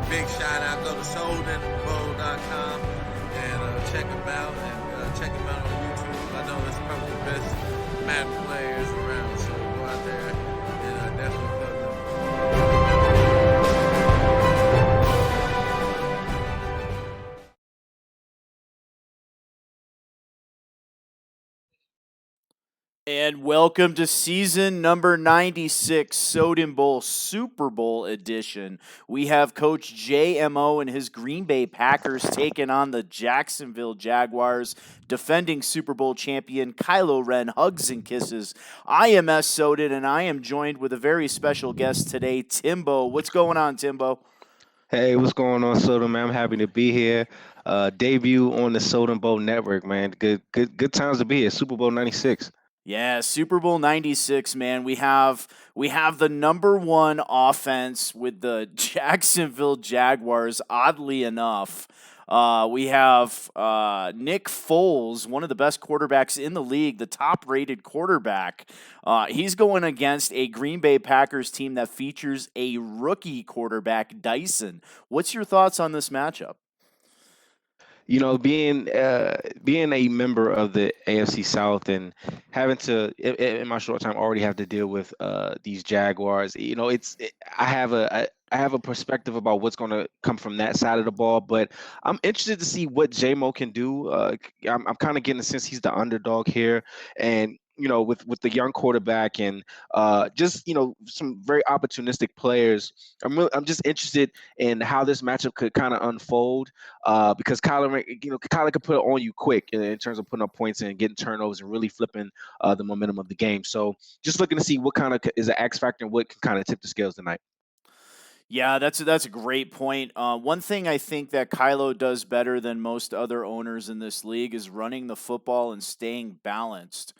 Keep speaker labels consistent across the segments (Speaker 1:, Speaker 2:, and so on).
Speaker 1: big shout out. Go to SodenBowl.com and check him out check him out on YouTube. I know that's probably the best Madden players around, so go out there and definitely plug them.
Speaker 2: And welcome to season number 96, Soden Bowl Super Bowl edition. We have Coach JMO and his Green Bay Packers taking on the Jacksonville Jaguars, defending Super Bowl champion Kylo Ren. Hugs and kisses. I am S. Soden, and I am joined with a very special guest today, Timbo. What's going on, Timbo?
Speaker 3: Hey, what's going on, Soden, man? I'm happy to be here. Debut on the Soden Bowl network, man. Good times to be here. Super Bowl 96.
Speaker 2: Yeah, Super Bowl 96, man. We have the number 1 offense with the Jacksonville Jaguars, oddly enough. We have Nick Foles, one of the best quarterbacks in the league, the top-rated quarterback. He's going against a Green Bay Packers team that features a rookie quarterback, Dyson. What's your thoughts on this matchup?
Speaker 3: Being a member of the AFC South and having to in my short time already have to deal with these Jaguars. I have a perspective about what's going to come from that side of the ball, but I'm interested to see what JMO can do. I'm kind of getting the sense he's the underdog here, and with the young quarterback and just some very opportunistic players. I'm just interested in how this matchup could kind of unfold because Kyler could put it on you quick in terms of putting up points and getting turnovers and really flipping the momentum of the game. So just looking to see what kind of is an X factor and what can kind of tip the scales tonight.
Speaker 2: Yeah, that's a great point. One thing I think that Kylo does better than most other owners in this league is running the football and staying balanced.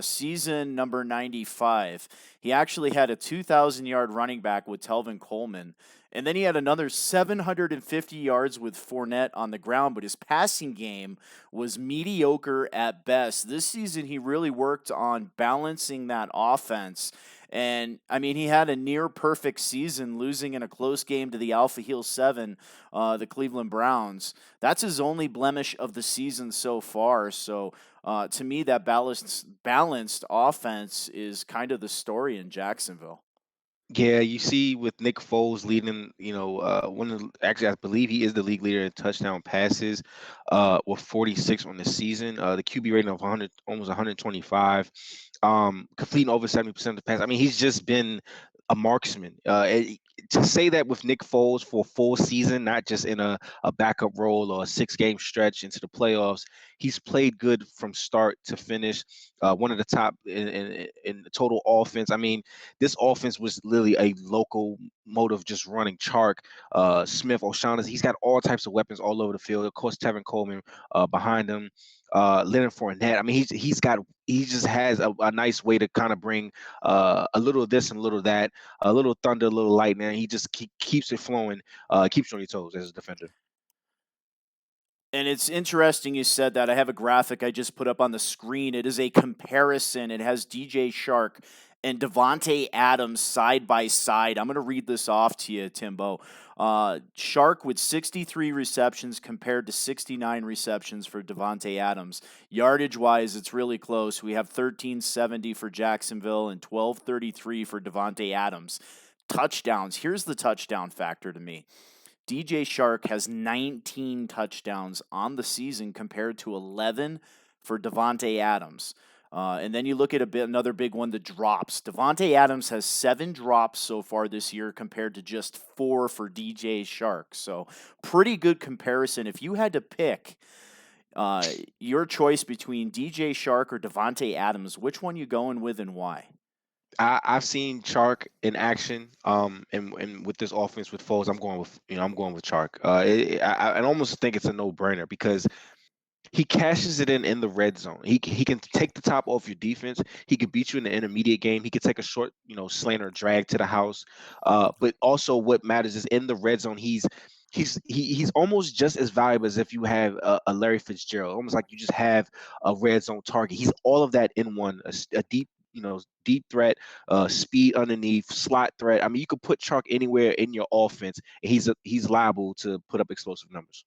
Speaker 2: Season number 95, he actually had a 2,000-yard running back with Telvin Coleman, and then he had another 750 yards with Fournette on the ground, but his passing game was mediocre at best. This season, he really worked on balancing that offense. And I mean, he had a near perfect season, losing in a close game to the Alpha Heel 7, the Cleveland Browns. That's his only blemish of the season so far. So to me, that balanced offense is kind of the story in Jacksonville.
Speaker 3: Yeah, you see with Nick Foles leading, actually I believe he is the league leader in touchdown passes, with 46 on the season. The QB rating of 100, almost 125, completing over 70% of the pass. I mean, he's just been a marksman. To say that with Nick Foles for a full season, not just in a backup role or a 6 game stretch into the playoffs, he's played good from start to finish. One of the top in the total offense. I mean, this offense was literally a local motive just running Chark, Smith, O'Shaughnessy. He's got all types of weapons all over the field. Of course, Tevin Coleman behind him, Leonard Fournette. I mean, he just has a nice way to kind of bring a little of this and a little of that, a little thunder, a little lightning. He just keeps it flowing, keeps you on your toes as a defender.
Speaker 2: And it's interesting you said that. I have a graphic I just put up on the screen. It is a comparison. It has DJ Shark and Devontae Adams side by side. I'm going to read this off to you, Timbo. Shark with 63 receptions compared to 69 receptions for Devontae Adams. Yardage wise, it's really close. We have 1370 for Jacksonville and 1233 for Devontae Adams. Touchdowns. Here's the touchdown factor to me. DJ Shark has 19 touchdowns on the season compared to 11 for Devontae Adams. And then you look at another big one, the drops. Devontae Adams has 7 drops so far this year compared to just 4 for DJ Shark. So pretty good comparison. If you had to pick your choice between DJ Shark or Devontae Adams, which one you going with and why?
Speaker 3: I've seen Chark in action, and with this offense with Foles, I'm going with Chark. I almost think it's a no brainer because he cashes it in the red zone. He can take the top off your defense. He could beat you in the intermediate game. He could take a short, slant or drag to the house. But also, what matters is in the red zone, he's almost just as valuable as if you have a Larry Fitzgerald. Almost like you just have a red zone target. He's all of that in one. A deep deep threat, speed underneath, slot threat. I mean, you could put Chark anywhere in your offense, and he's liable to put up explosive numbers.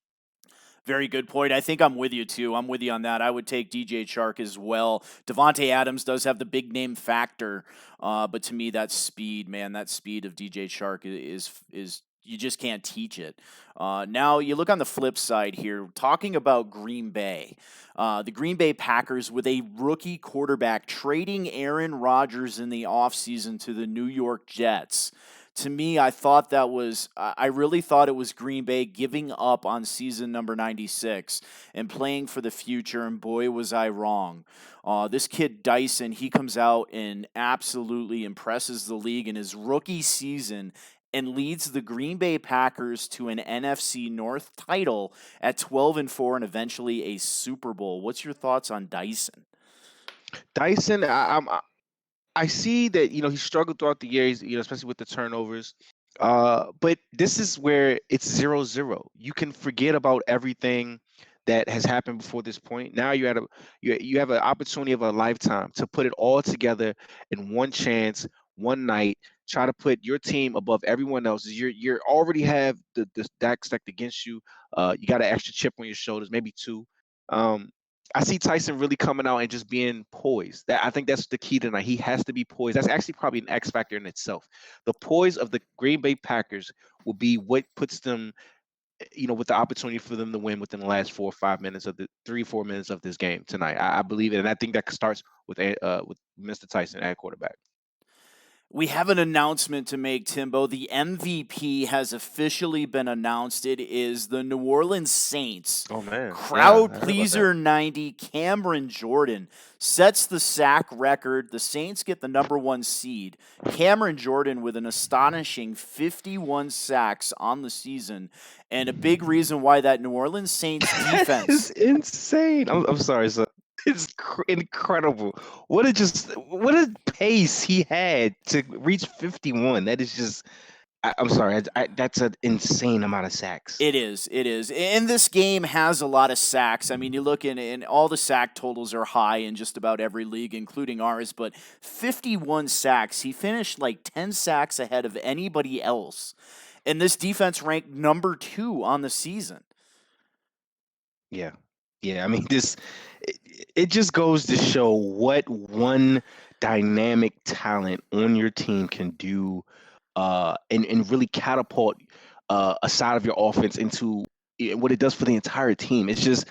Speaker 2: Very good point. I think I'm with you too. I'm with you on that. I would take DJ Chark as well. Devontae Adams does have the big name factor, but to me, that speed, man, that speed of DJ Chark is you just can't teach it. Now you look on the flip side here, talking about Green Bay. The Green Bay Packers with a rookie quarterback trading Aaron Rodgers in the offseason to the New York Jets. To me, I really thought it was Green Bay giving up on season number 96 and playing for the future, and boy, was I wrong. This kid Dyson, he comes out and absolutely impresses the league in his rookie season and leads the Green Bay Packers to an NFC North title at 12-4 and eventually a Super Bowl. What's your thoughts on Dyson?
Speaker 3: Dyson, I see that he struggled throughout the years, especially with the turnovers. But this is where it's 0-0. You can forget about everything that has happened before this point. Now you have an opportunity of a lifetime to put it all together in one chance, one night. Try to put your team above everyone else's. You already have the stack stacked against you. You got an extra chip on your shoulders, maybe two. Um, I see Tyson really coming out and just being poised. I think that's the key tonight. He has to be poised. That's actually probably an X factor in itself. The poise of the Green Bay Packers will be what puts them, with the opportunity for them to win within the last 4 or 5 minutes of the 3 4 minutes of this game tonight. I believe it, and I think that starts with Mr. Tyson at quarterback.
Speaker 2: We have an announcement to make, Timbo. The MVP has officially been announced. It is the New Orleans Saints.
Speaker 3: Oh man,
Speaker 2: Crowd pleaser 90, Cameron Jordan sets the sack record. The Saints get the number 1 seed. Cameron Jordan with an astonishing 51 sacks on the season, and a big reason why that New Orleans Saints defense
Speaker 3: is insane. I'm sorry, sir. It's incredible. What a pace he had to reach 51. That is just. I'm sorry. That's an insane amount of sacks.
Speaker 2: It is. And this game has a lot of sacks. I mean, you look and all the sack totals are high in just about every league, including ours, but 51 sacks. He finished like 10 sacks ahead of anybody else. And this defense ranked number 2 on the season.
Speaker 3: Yeah. I mean, it just goes to show what one dynamic talent on your team can do, and really catapult a side of your offense into what it does for the entire team. It's just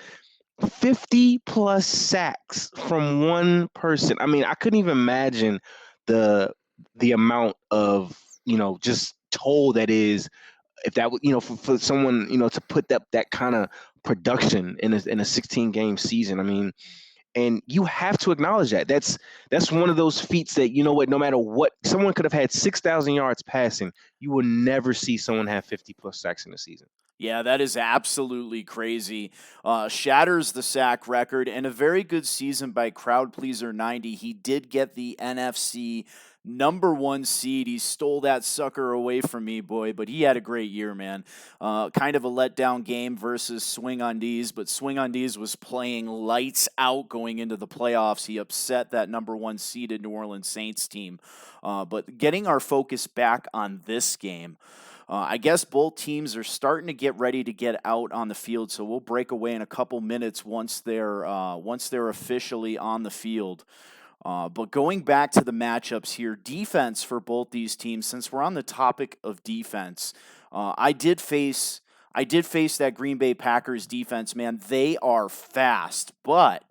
Speaker 3: 50 plus sacks from one person. I mean, I couldn't even imagine the amount of just toll that is, if that would for someone to put that kind of production in a 16 game season. I mean, and you have to acknowledge that that's one of those feats that no matter what, someone could have had 6,000 yards passing, you will never see someone have 50 plus sacks in a season.
Speaker 2: Yeah, that is absolutely crazy. Shatters the sack record, and a very good season by Crowd Pleaser 90. He did get the NFC number 1 seed. He stole that sucker away from me, boy, but he had a great year, man. Kind of a letdown game versus Swing on D's, but Swing on D's was playing lights out going into the playoffs. He upset that number 1 seeded New Orleans Saints team. But getting our focus back on this game, I guess both teams are starting to get ready to get out on the field, so we'll break away in a couple minutes once they're officially on the field. But going back to the matchups here, defense for both these teams. Since we're on the topic of defense, I did face that Green Bay Packers defense. Man, they are fast, but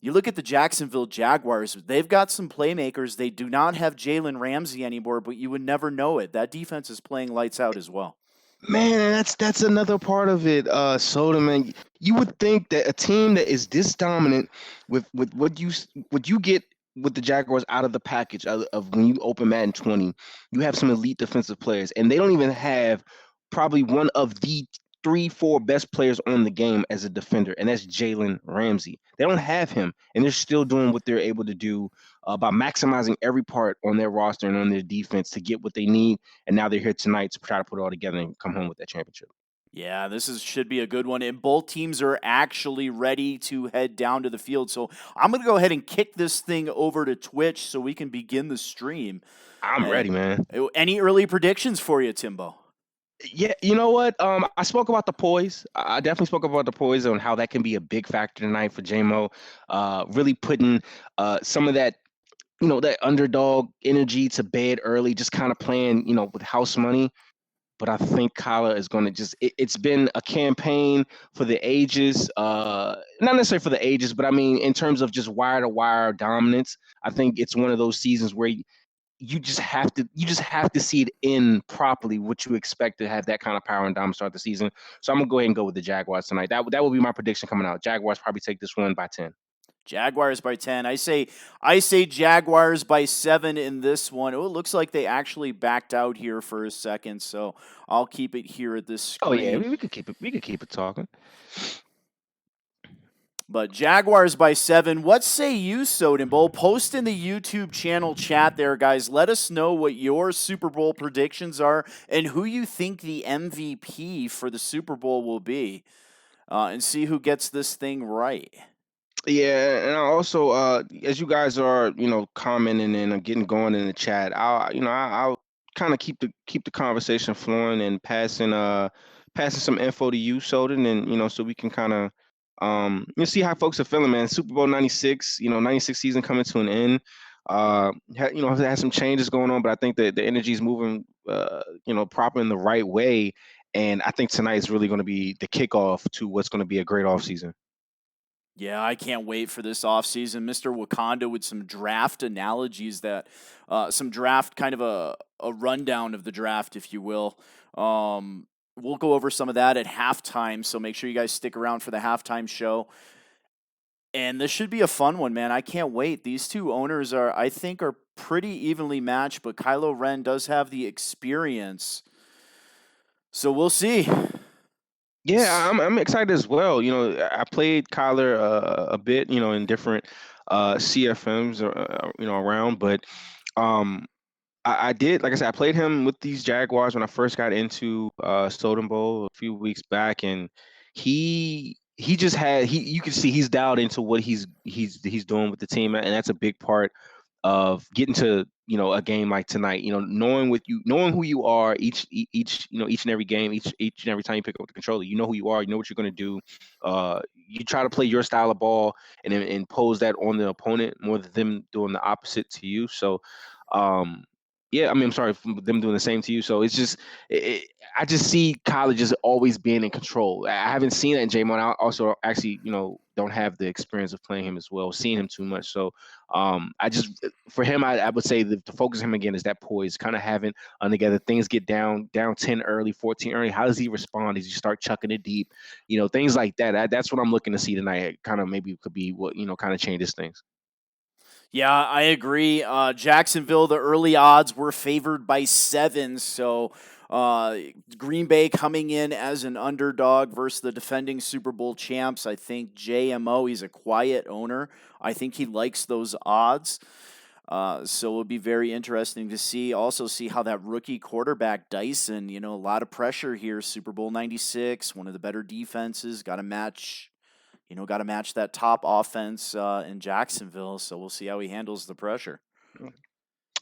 Speaker 2: you look at the Jacksonville Jaguars, they've got some playmakers. They do not have Jalen Ramsey anymore, but you would never know it. That defense is playing lights out as well.
Speaker 3: Man, that's another part of it, Soda, man. You would think that a team that is this dominant with what you get with the Jaguars out of the package of when you open Madden 20, you have some elite defensive players, and they don't even have probably one of the 3-4 best players on the game as a defender, and that's Jalen Ramsey. They don't have him, and they're still doing what they're able to do by maximizing every part on their roster and on their defense to get what they need. And now they're here tonight to try to put it all together and come home with that championship.
Speaker 2: Yeah, should be a good one, and both teams are actually ready to head down to the field. So I'm gonna go ahead and kick this thing over to Twitch so we can begin the stream.
Speaker 3: I'm ready,
Speaker 2: And
Speaker 3: man.
Speaker 2: any early predictions for you, Timbo?
Speaker 3: Yeah, you know what? I spoke about the poise. I definitely spoke about the poise and how that can be a big factor tonight for JMO. Really putting some of that, that underdog energy to bed early, just kind of playing, with house money. But I think Kyler is going to it's been a campaign for the ages, not necessarily for the ages, but I mean, in terms of just wire to wire dominance, I think it's one of those seasons where you just have to see it in properly what you expect to have that kind of power and dominance start the season. So I'm gonna go ahead and go with the Jaguars tonight. That will be my prediction coming out. Jaguars probably take this one by 10.
Speaker 2: Jaguars by 10. I say Jaguars by 7 in this one. Oh, it looks like they actually backed out here for a second, so I'll keep it here at this
Speaker 3: Oh yeah,
Speaker 2: screen.
Speaker 3: we could keep it talking.
Speaker 2: But Jaguars by 7. What say you, Soden Bowl? Post in the YouTube channel chat there, guys. Let us know what your Super Bowl predictions are and who you think the MVP for the Super Bowl will be, and see who gets this thing right.
Speaker 3: Yeah, and I also, as you guys are, commenting and getting going in the chat, I'll kind of keep the conversation flowing and passing some info to you, Soden, and so we can kind of see how folks are feeling, man. Super Bowl 96, 96 season coming to an end. Had some changes going on, but I think that the energy is moving, proper in the right way, and I think tonight is really going to be the kickoff to what's going to be a great offseason.
Speaker 2: Yeah, I can't wait for this offseason. Mr. Wakanda with some draft analogies some draft kind of a rundown of the draft, if you will. We'll go over some of that at halftime, so make sure you guys stick around for the halftime show. And this should be a fun one, man. I can't wait. These two owners I think, are pretty evenly matched, but Kylo Ren does have the experience. So we'll see.
Speaker 3: Yeah, I'm excited as well. I played Kyler a bit, in different CFMs, around, but um, I did, like I said, I played him with these Jaguars when I first got into Soden Bowl a few weeks back, and he just had you can see he's dialed into what he's doing with the team, and that's a big part of getting to a game like tonight. Knowing who you are each and every game, each and every time you pick up the controller, you know who you are, you know what you're going to do. You try to play your style of ball and impose that on the opponent more than them doing the opposite to you. So yeah, I mean, I'm sorry for them doing the same to you. So it's just, I just see colleges always being in control. I haven't seen that in J-Mon. I also actually, don't have the experience of playing him as well, seeing him too much. So for him, I would say to focus him again is that poise, kind of having together. Things get down 10 early, 14 early. How does he respond? Does he start chucking it deep? Things like that. That's what I'm looking to see tonight. Kind of maybe could be what, kind of changes things.
Speaker 2: Yeah, I agree. Jacksonville, the early odds were favored by 7, so Green Bay coming in as an underdog versus the defending Super Bowl champs. I think JMO, he's a quiet owner. I think he likes those odds. So it'll be very interesting to see how that rookie quarterback Dyson, a lot of pressure here. Super Bowl 96, one of the better defenses, got to match that top offense in Jacksonville. So we'll see how he handles the pressure.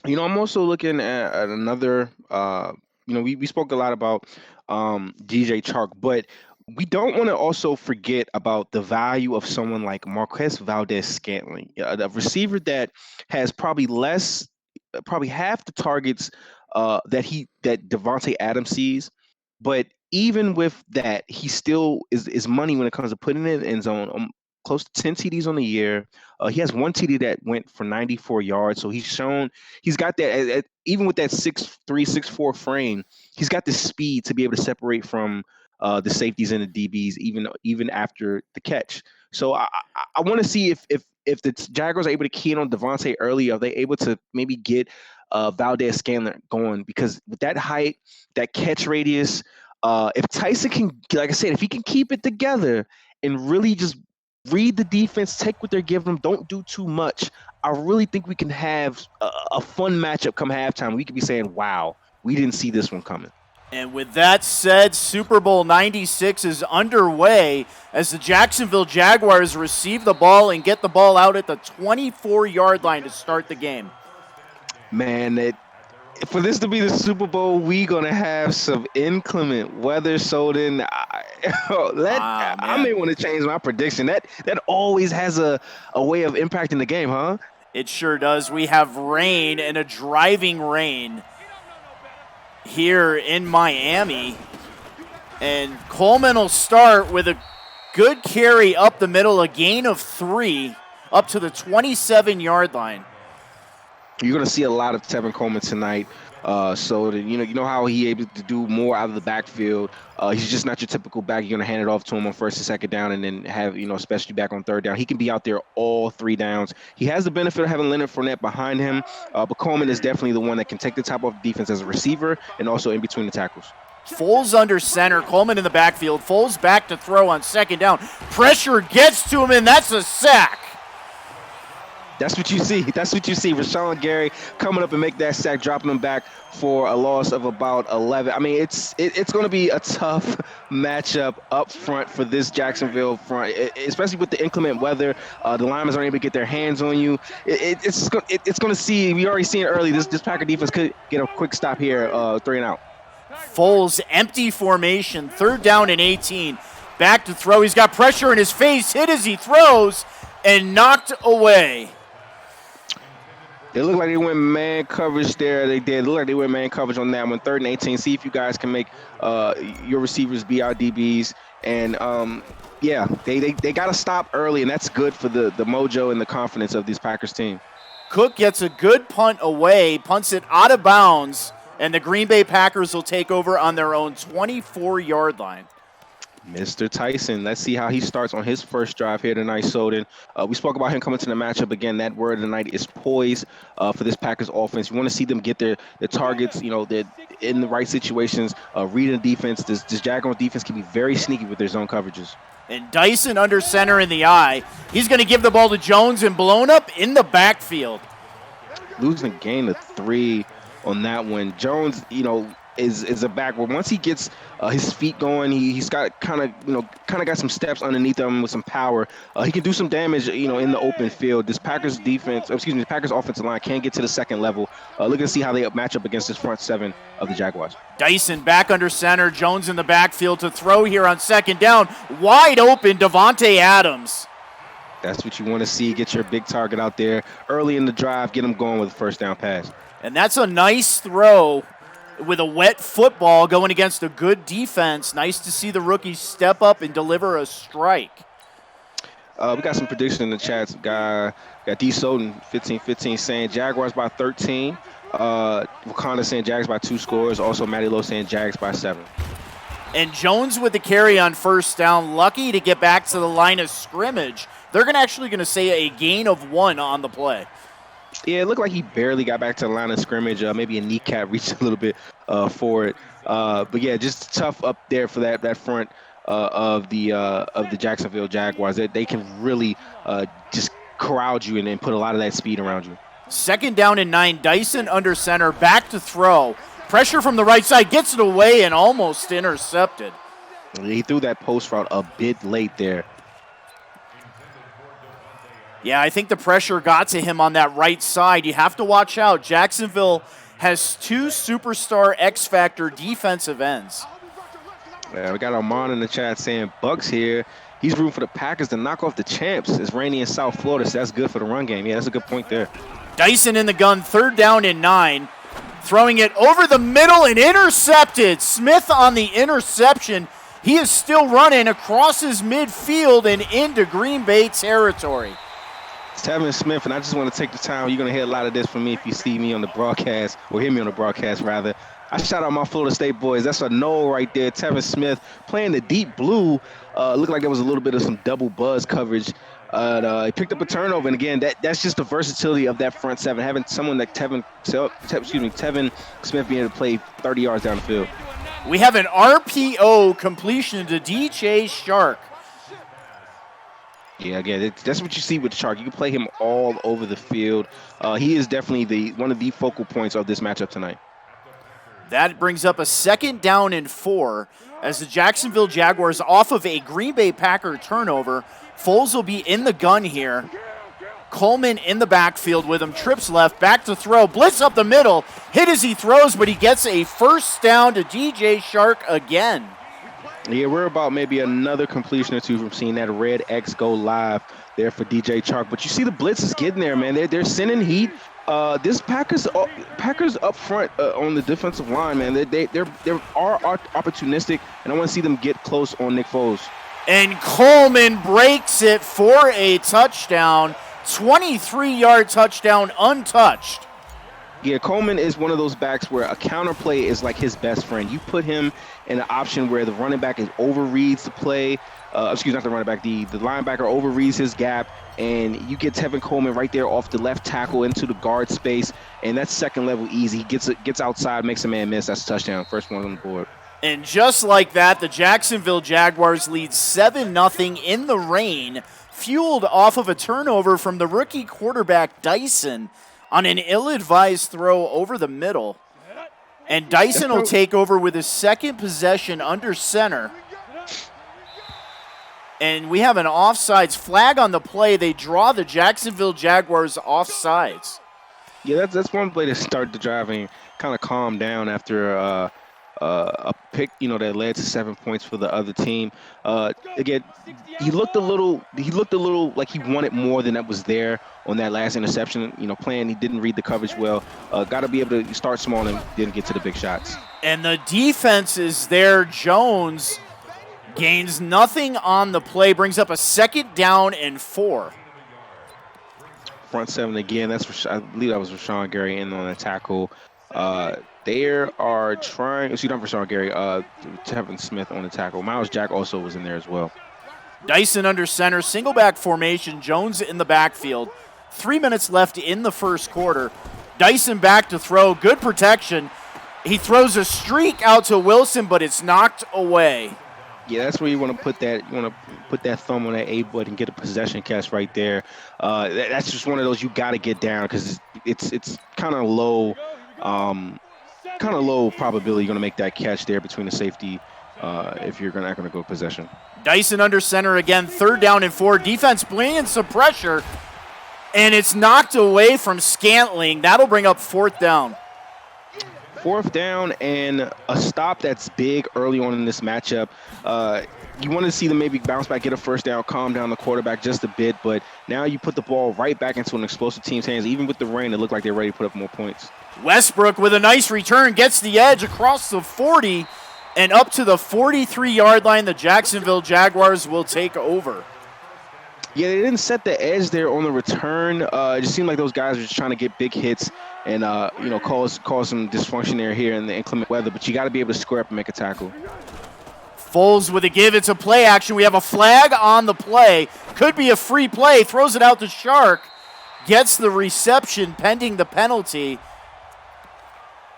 Speaker 3: I'm also looking at another. We spoke a lot about DJ Chark, but we don't want to also forget about the value of someone like Marquez Valdez-Scantling, a receiver that has probably half the targets that Devontae Adams sees, but even with that, he still is money when it comes to putting it in the end zone. Close to 10 TDs on the year. He has one TD that went for 94 yards. So he's got that, even with that 6'3", 6'4" frame, he's got the speed to be able to separate from the safeties and the DBs, even after the catch. So I want to see if the Jaguars are able to key in on Devontae early, are they able to maybe get Valdez-Scantling going? Because with that height, that catch radius, if Tyson can, like I said, if he can keep it together and really just read the defense, take what they're giving them, don't do too much, I really think we can have a fun matchup come halftime. We could be saying, wow, we didn't see this one coming.
Speaker 2: And with that said, Super Bowl 96 is underway as the Jacksonville Jaguars receive the ball and get the ball out at the 24-yard line to start the game.
Speaker 3: Man, for this to be the Super Bowl, we gonna have some inclement weather. Soden, I may want to change my prediction. That always has a way of impacting the game, huh?
Speaker 2: It sure does. We have rain and a driving rain here in Miami. And Coleman will start with a good carry up the middle, a gain of 3 up to the 27-yard line.
Speaker 3: You're going to see a lot of Tevin Coleman tonight. So that, you know how he able to do more out of the backfield. He's just not your typical back. You're going to hand it off to him on first and second down, and then have especially back on third down. He can be out there all 3 downs. He has the benefit of having Leonard Fournette behind him, but Coleman is definitely the one that can take the top off the defense as a receiver and also in between the tackles.
Speaker 2: Foles under center, Coleman in the backfield. Foles back to throw on second down. Pressure gets to him, and that's a sack.
Speaker 3: That's what you see. That's what you see. Rashawn Gary coming up and make that sack, dropping him back for a loss of about 11. I mean, it's going to be a tough matchup up front for this Jacksonville front, especially with the inclement weather. The linemen aren't able to get their hands on you. It's going to see. We already seen it early. This Packer defense could get a quick stop here, 3 and out.
Speaker 2: Foles, empty formation, 3rd down and 18. Back to throw. He's got pressure in his face, hit as he throws, and knocked away.
Speaker 3: It looked like they went man coverage there. They did. It looked like they went man coverage on that one. 3rd and 18. See if you guys can make your receivers be our DBs. And, yeah, they got to stop early, and that's good for the mojo and the confidence of this Packers team.
Speaker 2: Cook gets a good punt away, punts it out of bounds, and the Green Bay Packers will take over on their own 24-yard line.
Speaker 3: Mr. Tyson, let's see how he starts on his first drive here tonight, Soden. We spoke about him coming to the matchup again. That word tonight is poise for this Packers offense. You want to see them get their targets, they're in the right situations, reading the defense. This Jaguars defense can be very sneaky with their zone coverages.
Speaker 2: And Dyson under center in the eye. He's going to give the ball to Jones and blown up in the backfield.
Speaker 3: Losing a gain of 3 on that one. Jones, is a back where once he gets his feet going, he's got kind of got some steps underneath him with some power. He can do some damage, in the open field. This Packers offensive line can't get to the second level. Look and see how they match up against this front 7 of the Jaguars.
Speaker 2: Dyson back under center. Jones in the backfield to throw here on second down. Wide open, Davante Adams.
Speaker 3: That's what you want to see. Get your big target out there early in the drive. Get him going with a first down pass.
Speaker 2: And that's a nice throw with a wet football going against a good defense. Nice to see the rookie step up and deliver a strike.
Speaker 3: We got some prediction in the chats. Got D. Soden, 15-15, saying Jaguars by 13. Wakanda saying Jags by 2 scores. Also, Matty Lowe saying Jags by 7.
Speaker 2: And Jones with the carry on first down. Lucky to get back to the line of scrimmage. They're actually going to say a gain of 1 on the play.
Speaker 3: Yeah, it looked like he barely got back to the line of scrimmage. Maybe a kneecap reached a little bit for it. But yeah, just tough up there for that front of the Jacksonville Jaguars. They can really just crowd you and then put a lot of that speed around you.
Speaker 2: 2nd down and 9. Dyson under center, back to throw. Pressure from the right side, gets it away and almost intercepted.
Speaker 3: He threw that post route a bit late there.
Speaker 2: Yeah, I think the pressure got to him on that right side. You have to watch out. Jacksonville has 2 superstar X-Factor defensive ends.
Speaker 3: Yeah, we got Armand in the chat saying Bucks here. He's rooting for the Packers to knock off the champs. It's rainy in South Florida, so that's good for the run game. Yeah, that's a good point there.
Speaker 2: Dyson in the gun, 3rd down and 9. Throwing it over the middle and intercepted. Smith on the interception. He is still running across his midfield and into Green Bay territory.
Speaker 3: Tevin Smith, and I just want to take the time. You're going to hear a lot of this from me if you see me on the broadcast, or hear me on the broadcast, rather. I shout out my Florida State boys. That's a no right there. Tevin Smith playing the deep blue. Looked like there was a little bit of some double buzz coverage. He picked up a turnover, and again, that's just the versatility of that front 7. Having someone like Tevin Smith being able to play 30 yards down the field.
Speaker 2: We have an RPO completion to DJ Shark.
Speaker 3: Yeah, again, that's what you see with Shark. You can play him all over the field. He is definitely one of the focal points of this matchup tonight.
Speaker 2: That brings up a 2nd down and 4 as the Jacksonville Jaguars, off of a Green Bay Packer turnover. Foles will be in the gun here. Coleman in the backfield with him, trips left, back to throw, blitz up the middle, hit as he throws, but he gets a 1st down to DJ Shark again.
Speaker 3: Yeah, we're about maybe another completion or two from seeing that red X go live there for DJ Chark. But you see the blitz is getting there, man. They're sending heat. This Packers up front on the defensive line, man. They are opportunistic, and I want to see them get close on Nick Foles.
Speaker 2: And Coleman breaks it for a touchdown. 23-yard touchdown untouched.
Speaker 3: Yeah, Coleman is one of those backs where a counter play is like his best friend. You put him in an option where the running back is overreads the play. Not the running back, the linebacker overreads his gap, and you get Tevin Coleman right there off the left tackle into the guard space, and that's second level easy. He gets outside, makes a man miss. That's a touchdown. First one on the board.
Speaker 2: And just like that, the Jacksonville Jaguars lead 7-0 in the rain, fueled off of a turnover from the rookie quarterback Dyson on an ill-advised throw over the middle. And Dyson will take over with his 2nd possession under center. And we have an offsides flag on the play. They draw the Jacksonville Jaguars offsides.
Speaker 3: Yeah, that's one way to start the drive and kind of calm down after a pick, that led to 7 points for the other team. Again, he looked a little like he wanted more than that was there on that last interception. He didn't read the coverage well. Got to be able to start small and then get to the big shots.
Speaker 2: And the defense is there. Jones gains nothing on the play, brings up a 2nd down and 4.
Speaker 3: Front 7 again. I believe that was Rashawn Gary in on the tackle. They are trying. Not Rashawn Gary. Tevin Smith on the tackle. Miles Jack also was in there as well.
Speaker 2: Dyson under center, single back formation. Jones in the backfield. 3 minutes left in the first quarter. Dyson back to throw. Good protection. He throws a streak out to Wilson, but it's knocked away.
Speaker 3: Yeah, that's where you want to put that. You want to put that thumb on that A button and get a possession catch right there. That's just one of those you got to get down because it's kind of low. Kind of low probability you're going to make that catch there between the safety if you're not going to go possession.
Speaker 2: Dyson under center again, 3rd down and 4. Defense bringing some pressure, and it's knocked away from Scantling. That'll bring up 4th down.
Speaker 3: 4th down and a stop that's big early on in this matchup. You want to see them maybe bounce back, get a 1st down, calm down the quarterback just a bit, but now you put the ball right back into an explosive team's hands. Even with the rain, it looked like they're ready to put up more points.
Speaker 2: Westbrook with a nice return, gets the edge across the 40 and up to the 43-yard line. The Jacksonville Jaguars will take over.
Speaker 3: Yeah, they didn't set the edge there on the return. It just seemed like those guys were just trying to get big hits and cause some dysfunction here in the inclement weather. But you got to be able to square up and make a tackle.
Speaker 2: Foles with a give. It's a play action. We have a flag on the play. Could be a free play. Throws it out to Shark. Gets the reception pending the penalty.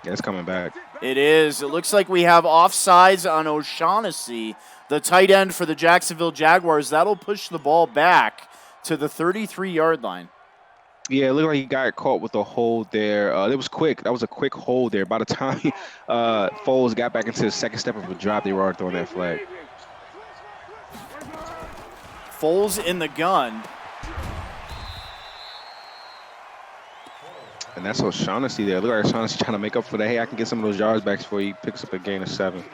Speaker 3: Yeah, it's coming back.
Speaker 2: It is. It looks like we have offsides on O'Shaughnessy, the tight end for the Jacksonville Jaguars. That'll push the ball back to the 33-yard line.
Speaker 3: Yeah, it looked like he got caught with a hold there. It was quick. That was a quick hold there. By the time Foles got back into the second step of a drop, they were already throwing that flag.
Speaker 2: Foles in the gun.
Speaker 3: And that's O'Shaughnessy there. Look like O'Shaughnessy trying to make up for that. Hey, I can get some of those yards back before he picks up a gain of 7.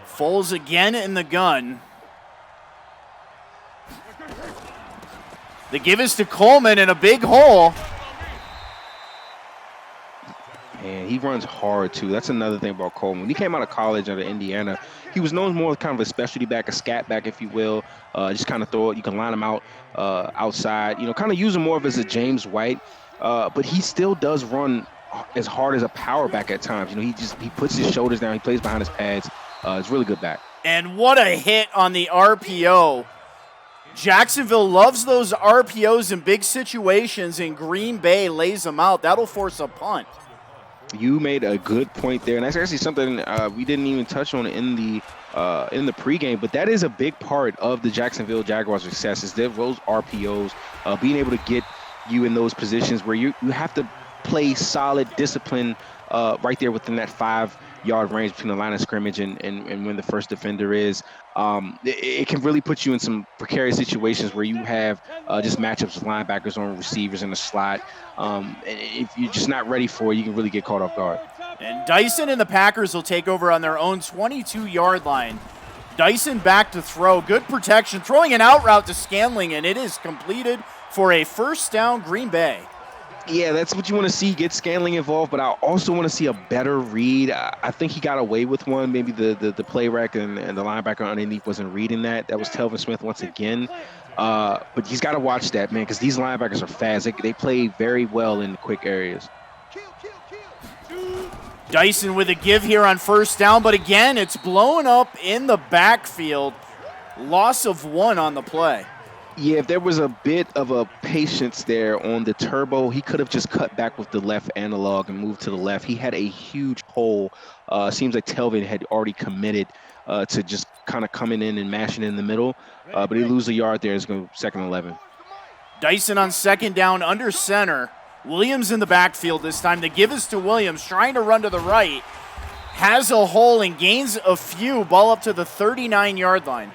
Speaker 2: Foles again in the gun. The give is to Coleman in a big hole.
Speaker 3: And he runs hard, too. That's another thing about Coleman. When he came out of college out of Indiana, he was known more as kind of a specialty back, a scat back, if you will. Just kind of throw it. You can line him out outside. Kind of use him more of as a James White. But he still does run as hard as a power back at times. He puts his shoulders down. He plays behind his pads. It's really good back.
Speaker 2: And what a hit on the RPO. Jacksonville loves those RPOs in big situations, and Green Bay lays them out. That'll force a punt.
Speaker 3: You made a good point there, and that's actually something we didn't even touch on in the pregame, but that is a big part of the Jacksonville Jaguars' success is those RPOs, being able to get you in those positions where you have to play solid discipline right there within that 5-yard range between the line of scrimmage and when the first defender is. It can really put you in some precarious situations where you have just matchups with linebackers on receivers in the slot. And if you're just not ready for it, you can really get caught off guard.
Speaker 2: And Dyson and the Packers will take over on their own 22-yard line. Dyson back to throw. Good protection. Throwing an out route to Scanling, and it is completed for a first down, Green Bay.
Speaker 3: Yeah, that's what you want to see, get Scanling involved, but I also want to see a better read. I think he got away with one. Maybe the play rec and the linebacker underneath wasn't reading that. That was Telvin Smith once again. But he's got to watch that, man, because these linebackers are fast. They play very well in the quick areas.
Speaker 2: Dyson with a give here on first down, but again, it's blown up in the backfield. Loss of 1 on the play.
Speaker 3: Yeah, if there was a bit of a patience there on the turbo, he could have just cut back with the left analog and moved to the left. He had a huge hole. Seems like Telvin had already committed to just kind of coming in and mashing in the middle, but he loses a yard there. It's going to 2nd and 11.
Speaker 2: Dyson on second down under center. Williams in the backfield this time. The give is to Williams, trying to run to the right. Has a hole and gains a few. Ball up to the 39-yard line.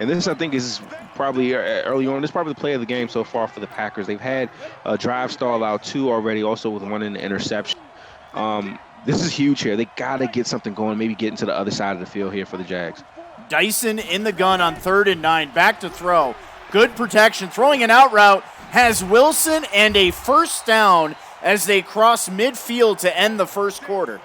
Speaker 3: And this, I think, is probably early on. This is probably the play of the game so far for the Packers. They've had a drive stall out 2 already, also with 1 in the interception. This is huge here. They got to get something going, maybe get into the other side of the field here for the Jags.
Speaker 2: Dyson in the gun on 3rd and 9. Back to throw. Good protection. Throwing an out route. Has Wilson and a first down as they cross midfield to end the first quarter.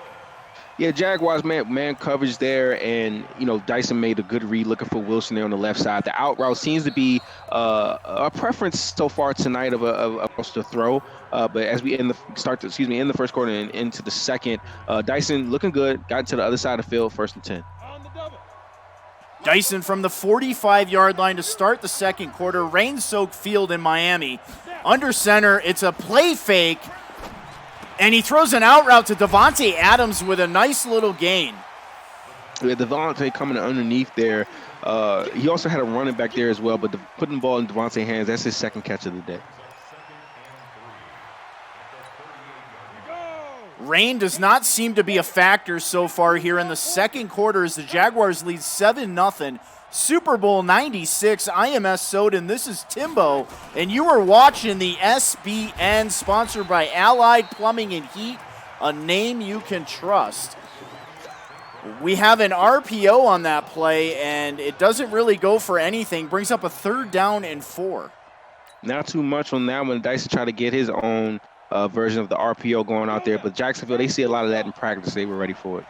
Speaker 3: Yeah, Jaguars man coverage there, and Dyson made a good read looking for Wilson there on the left side. The out route seems to be a preference so far tonight of a to throw. But as we in the first quarter and into the second, Dyson looking good. Got to the other side of the field, 1st and 10.
Speaker 2: Dyson from the 45-yard line to start the second quarter. Rain-soaked field in Miami. Under center, it's a play fake, and he throws an out route to Davante Adams with a nice little gain.
Speaker 3: Yeah, Davante coming underneath there. He also had a running back there as well, but putting the ball in Davante's hands, that's his 2nd catch of the day.
Speaker 2: Rain does not seem to be a factor so far here in the second quarter as the Jaguars lead 7-0. Super Bowl 96, IMS Soden. This is Timbo, and you are watching the SBN, sponsored by Allied Plumbing and Heat, a name you can trust. We have an RPO on that play, and it doesn't really go for anything. Brings up a 3rd down and 4.
Speaker 3: Not too much on that one. Dyson tried to get his own version of the RPO going out there, but Jacksonville, they see a lot of that in practice. They were ready for it.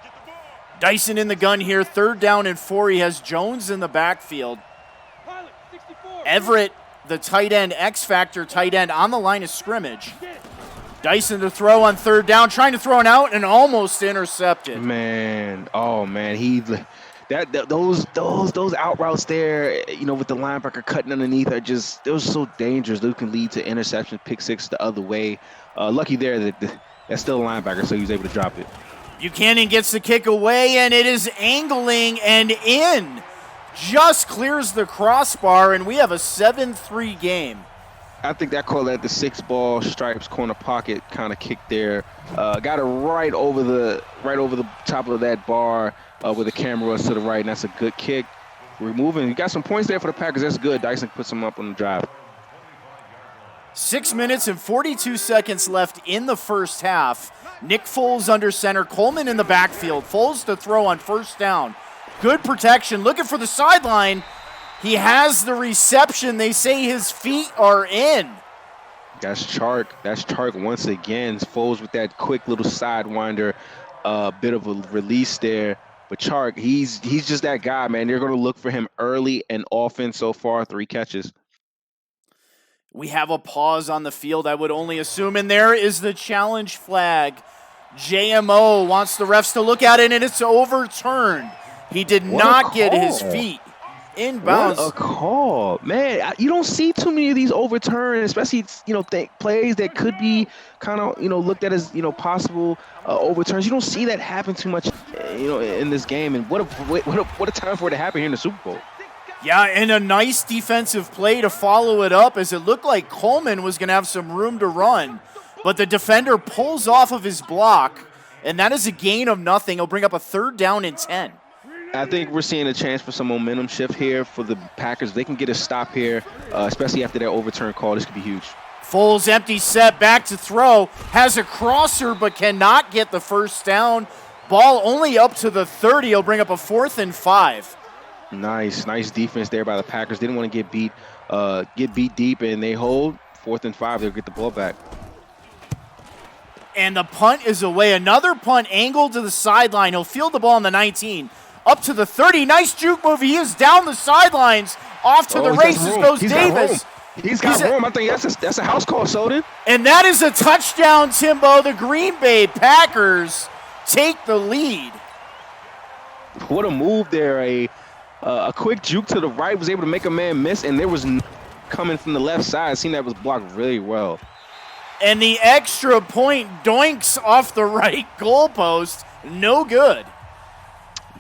Speaker 2: Dyson in the gun here, 3rd down and 4. He has Jones in the backfield. Everett, the tight end, X-Factor tight end, on the line of scrimmage. Dyson to throw on 3rd down, trying to throw it out and almost intercepted.
Speaker 3: Man, those out routes there, with the linebacker cutting underneath they're so dangerous. Those can lead to interception, pick 6 the other way. Lucky there that that's still a linebacker, so he was able to drop it.
Speaker 2: Buchanan gets the kick away, and it is angling and in. Just clears the crossbar, and we have a 7-3 game.
Speaker 3: I think that called at the 6-ball stripes corner pocket kind of kick there. Got it right over the top of that bar with the camera runs to the right, and that's a good kick. We're moving. You got some points there for the Packers. That's good. Dyson puts them up on the drive.
Speaker 2: 6 minutes and 42 seconds left in the first half. Nick Foles under center. Coleman in the backfield. Foles to throw on 1st down. Good protection. Looking for the sideline. He has the reception. They say his feet are in.
Speaker 3: That's Chark. That's Chark once again. Foles with that quick little sidewinder. Bit of a release there. But Chark, he's just that guy, man. They're going to look for him early and often so far. 3 catches.
Speaker 2: We have a pause on the field, I would only assume, and there is the challenge flag. JMO wants the refs to look at it, and it's overturned. He did not get his feet inbounds.
Speaker 3: What a call, man! You don't see too many of these overturned, especially plays that could be kind of looked at as possible overturns. You don't see that happen too much, in this game. And what a time for it to happen here in the Super Bowl.
Speaker 2: Yeah, and a nice defensive play to follow it up, as it looked like Coleman was going to have some room to run. but the defender pulls off of his block, and that is a gain of nothing. He'll bring up a 3rd down and 10.
Speaker 3: I think we're seeing a chance for some momentum shift here for the Packers. They can get a stop here, especially after that overturn call. This could be huge.
Speaker 2: Foles empty set, back to throw, has a crosser but cannot get the first down. Ball only up to the 30. He'll bring up a 4th and 5.
Speaker 3: Nice defense there by the Packers. Didn't want to get beat deep, and they hold 4th and 5. They'll get the ball back.
Speaker 2: And the punt is away. Another punt angled to the sideline. He'll field the ball on the 19. Up to the 30. Nice juke move. He is down the sidelines. Off to the races goes Davis.
Speaker 3: He's got room. I think that's a house call, Soden.
Speaker 2: And that is a touchdown, Timbo. The Green Bay Packers take the lead.
Speaker 3: What a move there. A quick juke to the right, was able to make a man miss, and there was coming from the left side. Seen that was blocked really well.
Speaker 2: And the extra point doinks off the right goalpost. No good.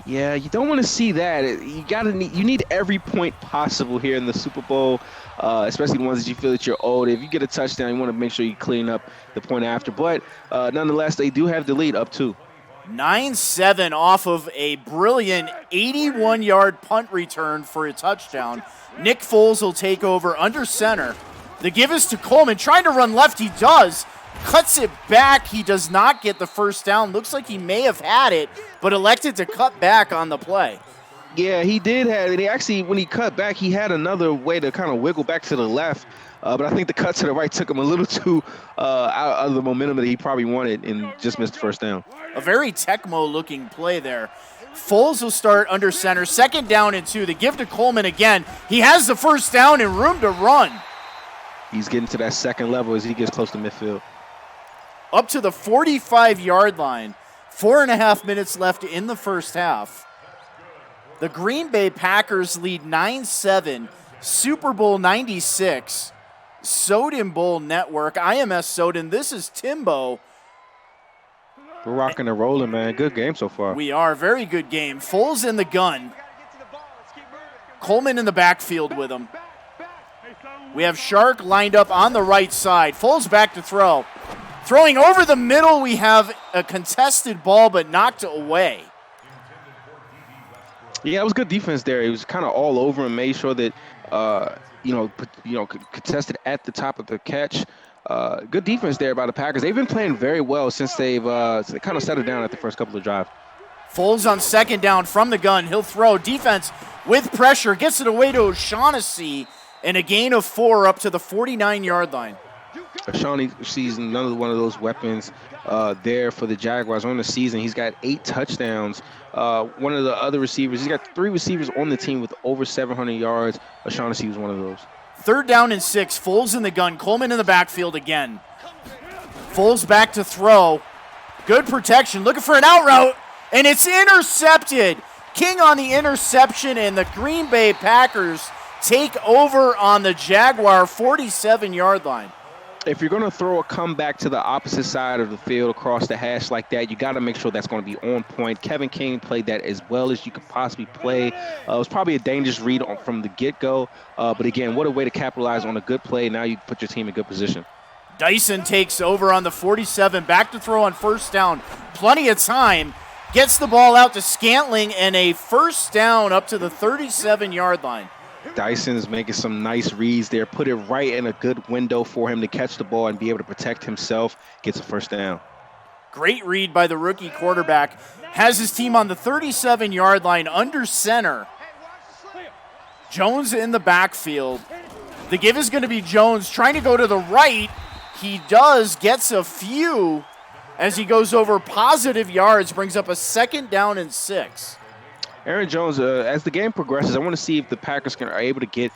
Speaker 3: Yeah, you don't want to see that. You need every point possible here in the Super Bowl, especially the ones that you feel that you're owed. If you get a touchdown, you want to make sure you clean up the point after. But nonetheless, they do have the lead up 2.
Speaker 2: 9-7 off of a brilliant 81-yard punt return for a touchdown. Nick Foles will take over under center. The give is to Coleman. Trying to run left, he does. Cuts it back. He does not get the first down. Looks like he may have had it, but elected to cut back on the play.
Speaker 3: Yeah, he did have it. Actually, when he cut back, he had another way to kind of wiggle back to the left. But I think the cut to the right took him a little too out of the momentum that he probably wanted and just missed the first down.
Speaker 2: A very Tecmo-looking play there. Foles will start under center. 2nd down and 2. The give to Coleman again. He has the first down and room to run.
Speaker 3: He's getting to that second level as he gets close to midfield.
Speaker 2: Up to the 45-yard line. 4.5 minutes left in the first half. The Green Bay Packers lead 9-7. Super Bowl 96. Soden Bowl Network. IMS Soden. This is Timbo.
Speaker 3: We're rocking and rolling, man. Good game so far.
Speaker 2: We are. Very good game. Foles in the gun. Coleman in the backfield with him. We have Shark lined up on the right side. Foles back to throw. Throwing over the middle, we have a contested ball but knocked away.
Speaker 3: Yeah, it was good defense there. He was kind of all over and made sure that, contested at the top of the catch. Good defense there by the Packers. They've been playing very well since they've kind of settled down at the first couple of drives.
Speaker 2: Foles on 2nd down from the gun. He'll throw. Defense with pressure. Gets it away to O'Shaughnessy. And a gain of 4 up to the 49-yard line.
Speaker 3: O'Shaughnessy's another one of those weapons there for the Jaguars on the season. He's got 8 touchdowns. One of the other receivers, he's got 3 receivers on the team with over 700 yards. O'Shaughnessy was one of those.
Speaker 2: 3rd down and 6. Foles in the gun. Coleman in the backfield again. Foles back to throw. Good protection. Looking for an out route. And it's intercepted. King on the interception, and the Green Bay Packers take over on the Jaguar 47-yard line.
Speaker 3: If you're going to throw a comeback to the opposite side of the field across the hash like that, you got to make sure that's going to be on point. Kevin King played that as well as you could possibly play. It was probably a dangerous read from the get-go. But again, what a way to capitalize on a good play. Now you put your team in good position.
Speaker 2: Dyson takes over on the 47. Back to throw on 1st down. Plenty of time. Gets the ball out to Scantling, and a 1st down up to the 37-yard line.
Speaker 3: Dyson's making some nice reads there. Put it right in a good window for him to catch the ball and be able to protect himself. Gets a 1st down.
Speaker 2: Great read by the rookie quarterback. Has his team on the 37-yard line under center. Jones in the backfield. The give is going to be Jones trying to go to the right. He does, gets a few as he goes over positive yards, brings up a 2nd down and 6.
Speaker 3: Aaron Jones, as the game progresses, I want to see if the Packers are able to get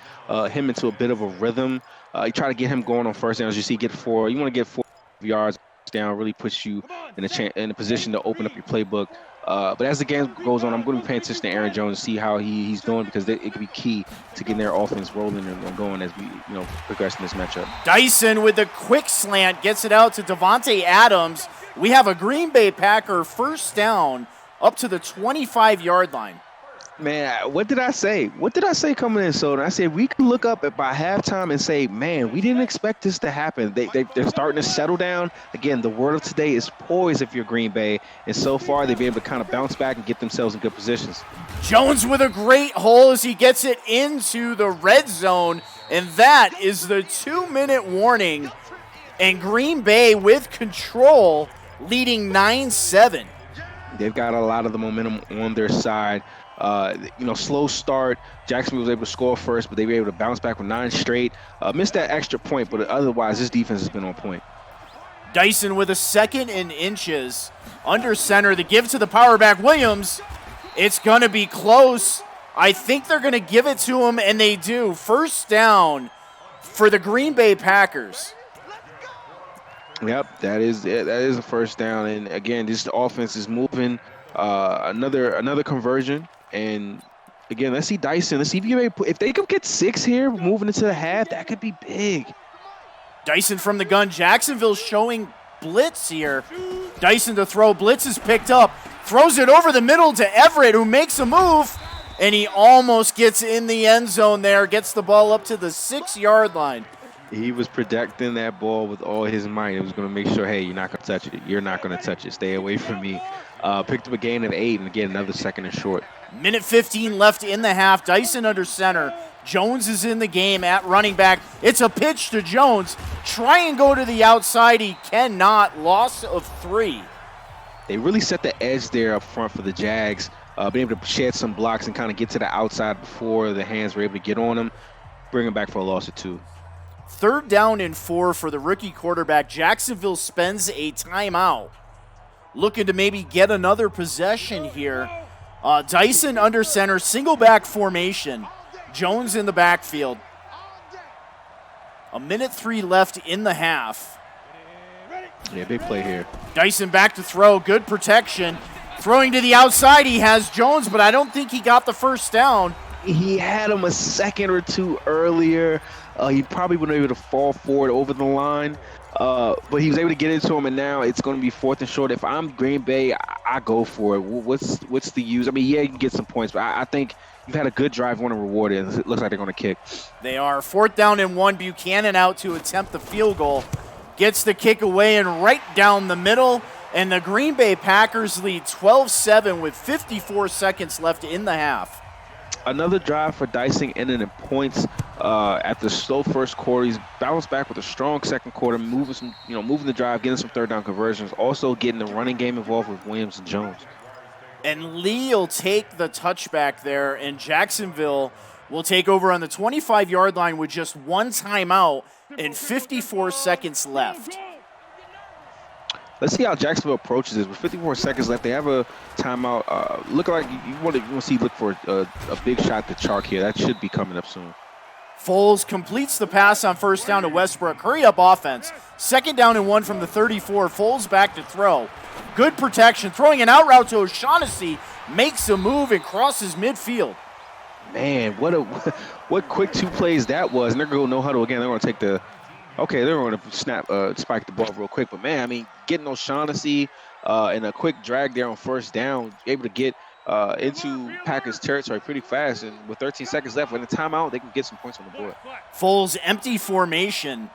Speaker 3: him into a bit of a rhythm. You try to get him going on 1st down. As you see, get 4. You want to get 4 yards down, really puts you in a position to open up your playbook. But as the game goes on, I'm going to be paying attention to Aaron Jones and see how he's doing, because it could be key to getting their offense rolling and going as we progress in this matchup.
Speaker 2: Dyson with the quick slant gets it out to Davante Adams. We have a Green Bay Packer 1st down up to the 25-yard line.
Speaker 3: Man, what did I say? What did I say coming in, Soden? I said we could look up at by halftime and say, man, we didn't expect this to happen. They're starting to settle down. Again, the word of today is poise if you're Green Bay. And so far, they've been able to kind of bounce back and get themselves in good positions.
Speaker 2: Jones with a great hole as he gets it into the red zone. And that is the 2-minute warning. And Green Bay with control, leading 9-7.
Speaker 3: They've got a lot of the momentum on their side. Slow start. Jacksonville was able to score first, but they were able to bounce back with 9 straight. Missed that extra point, but otherwise, this defense has been on point.
Speaker 2: Dyson with a 2nd and inches. Under center, the give to the power back, Williams. It's going to be close. I think they're going to give it to him, and they do. First down for the Green Bay Packers.
Speaker 3: Yep, that is it. That is a first down. And again, this offense is moving. Another conversion. And again, let's see Dyson. Let's see if they could get 6 here, moving into the half, that could be big.
Speaker 2: Dyson from the gun. Jacksonville showing blitz here. Dyson to throw. Blitz is picked up. Throws it over the middle to Everett, who makes a move. And he almost gets in the end zone there. Gets the ball up to the 6-yard line.
Speaker 3: He was protecting that ball with all his might. It was going to make sure, hey, you're not going to touch it. You're not going to touch it. Stay away from me. Picked up a gain of 8, and again, another 2nd and short.
Speaker 2: Minute 15 left in the half. Dyson under center. Jones is in the game at running back. It's a pitch to Jones. Try and go to the outside. He cannot. Loss of 3.
Speaker 3: They really set the edge there up front for the Jags. Being able to shed some blocks and kind of get to the outside before the hands were able to get on them. Bring them back for a loss of 2.
Speaker 2: 3rd down and 4 for the rookie quarterback. Jacksonville spends a timeout. Looking to maybe get another possession here. Dyson under center, single back formation. Jones in the backfield. A minute 3 left in the half.
Speaker 3: Yeah, big play here.
Speaker 2: Dyson back to throw, good protection. Throwing to the outside, he has Jones, but I don't think he got the first down.
Speaker 3: He had him a second or two earlier. He probably wouldn't be able to fall forward over the line. But he was able to get into him, and now it's going to be 4th and short. If I'm Green Bay, I go for it. What's the use? I mean, yeah, you can get some points, but I think you've had a good drive, want to reward it. It looks like they're going to kick.
Speaker 2: They are. 4th down and 1. Buchanan out to attempt the field goal. Gets the kick away and right down the middle. And the Green Bay Packers lead 12-7 with 54 seconds left in the half.
Speaker 3: Another drive for Dyson ending in points at the slow first quarter. He's bounced back with a strong second quarter, moving the drive, getting some 3rd down conversions, also getting the running game involved with Williams and Jones.
Speaker 2: And Lee will take the touchback there, and Jacksonville will take over on the 25-yard line with just 1 timeout and 54 seconds left.
Speaker 3: Let's see how Jacksonville approaches this. With 54 seconds left, they have a timeout. Looking like you want to look for a big shot to Chark here. That should be coming up soon.
Speaker 2: Foles completes the pass on 1st down to Westbrook. Hurry up offense. 2nd down and 1 from the 34. Foles back to throw. Good protection. Throwing an out route to O'Shaughnessy. Makes a move and crosses midfield.
Speaker 3: Man, what quick 2 plays that was. And they're going to go no huddle again. They're going to take the – okay, they're going to spike the ball real quick. But, man, I mean, getting O'Shaughnessy and a quick drag there on 1st down, able to get into Packers territory pretty fast. And with 13 seconds left, with a timeout, they can get some points on the board.
Speaker 2: Foles empty formation.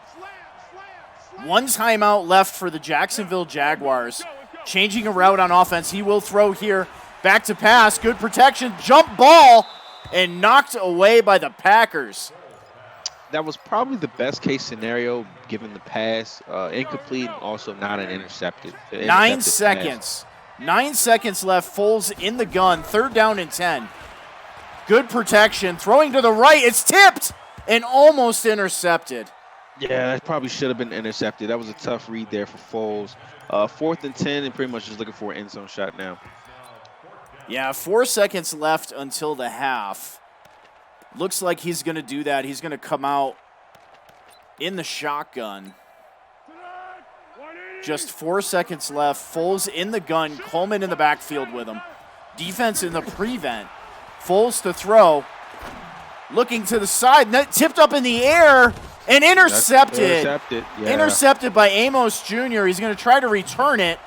Speaker 2: 1 timeout left for the Jacksonville Jaguars. Changing a route on offense. He will throw here. Back to pass. Good protection. Jump ball. And knocked away by the Packers.
Speaker 3: That was probably the best case scenario given the pass. Incomplete and also not an intercepted.
Speaker 2: 9 seconds. 9 seconds left. Foles in the gun. 3rd down and 10. Good protection. Throwing to the right. It's tipped and almost intercepted.
Speaker 3: Yeah, that probably should have been intercepted. That was a tough read there for Foles. 4th and 10 and pretty much just looking for an end zone shot now.
Speaker 2: Yeah, 4 seconds left until the half. Looks like he's going to do that. He's going to come out in the shotgun. Just 4 seconds left. Foles in the gun. Coleman in the backfield with him. Defense in the prevent. Foles to throw. Looking to the side. Net tipped up in the air and intercepted. Intercepted by Amos Jr. He's going to try to return it.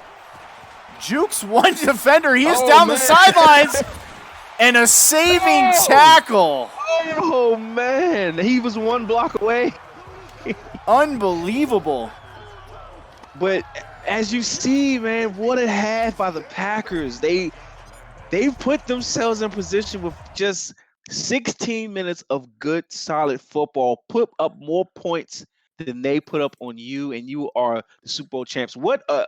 Speaker 2: Jukes one defender. He is down the sidelines. And a saving tackle.
Speaker 3: Oh, man. He was one block away.
Speaker 2: Unbelievable.
Speaker 3: But as you see, man, what a half by the Packers. They've put themselves in position with just 16 minutes of good, solid football, put up more points than they put up on you, and you are the Super Bowl champs. What a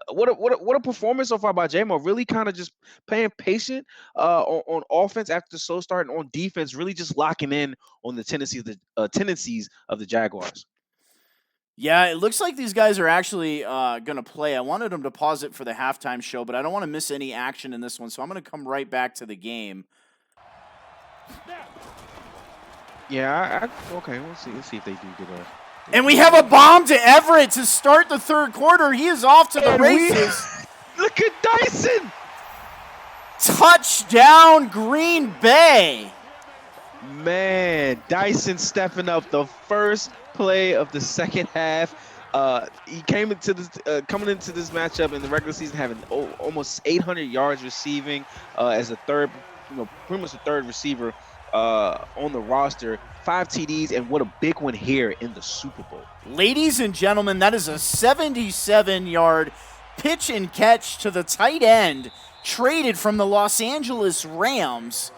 Speaker 3: performance so far by J-Mo. Really kind of just playing patient on offense after the slow start, and on defense, really just locking in on the tendencies of the Jaguars.
Speaker 2: Yeah, it looks like these guys are actually going to play. I wanted them to pause it for the halftime show, but I don't want to miss any action in this one, so I'm going to come right back to the game.
Speaker 3: Yeah, okay. Let's see if they do get a.
Speaker 2: And we have a bomb to Everett to start the third quarter. He is off to the races.
Speaker 3: Look at Dyson.
Speaker 2: Touchdown, Green Bay.
Speaker 3: Man, Dyson stepping up the first play of the second half. He came into this coming into this matchup in the regular season having almost 800 yards receiving as a third, pretty much the third receiver on the roster. 5 TDs, and what a big one here in the Super Bowl.
Speaker 2: Ladies and gentlemen, that is a 77-yard pitch and catch to the tight end, traded from the Los Angeles Rams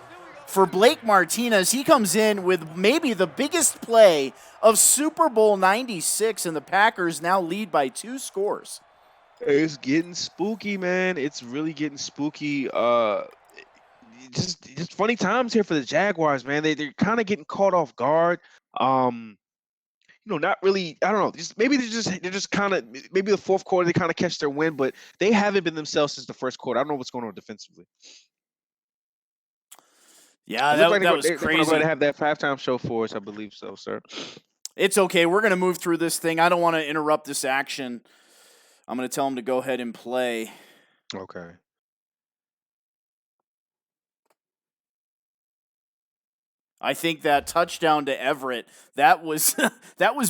Speaker 2: for Blake Martinez. He comes in with maybe the biggest play of Super Bowl 96, and the Packers now lead by 2 scores.
Speaker 3: It's getting spooky, man. It's really getting spooky. Just funny times here for the Jaguars, man. They're kind of getting caught off guard. Not really. I don't know. They're just kind of maybe the fourth quarter they kind of catch their wind, but they haven't been themselves since the first quarter. I don't know what's going on defensively.
Speaker 2: Yeah, that was crazy.
Speaker 3: They're going to have that halftime show for us, I believe so, sir.
Speaker 2: It's okay. We're going to move through this thing. I don't want to interrupt this action. I'm going to tell them to go ahead and play.
Speaker 3: Okay.
Speaker 2: I think that touchdown to Everett, that was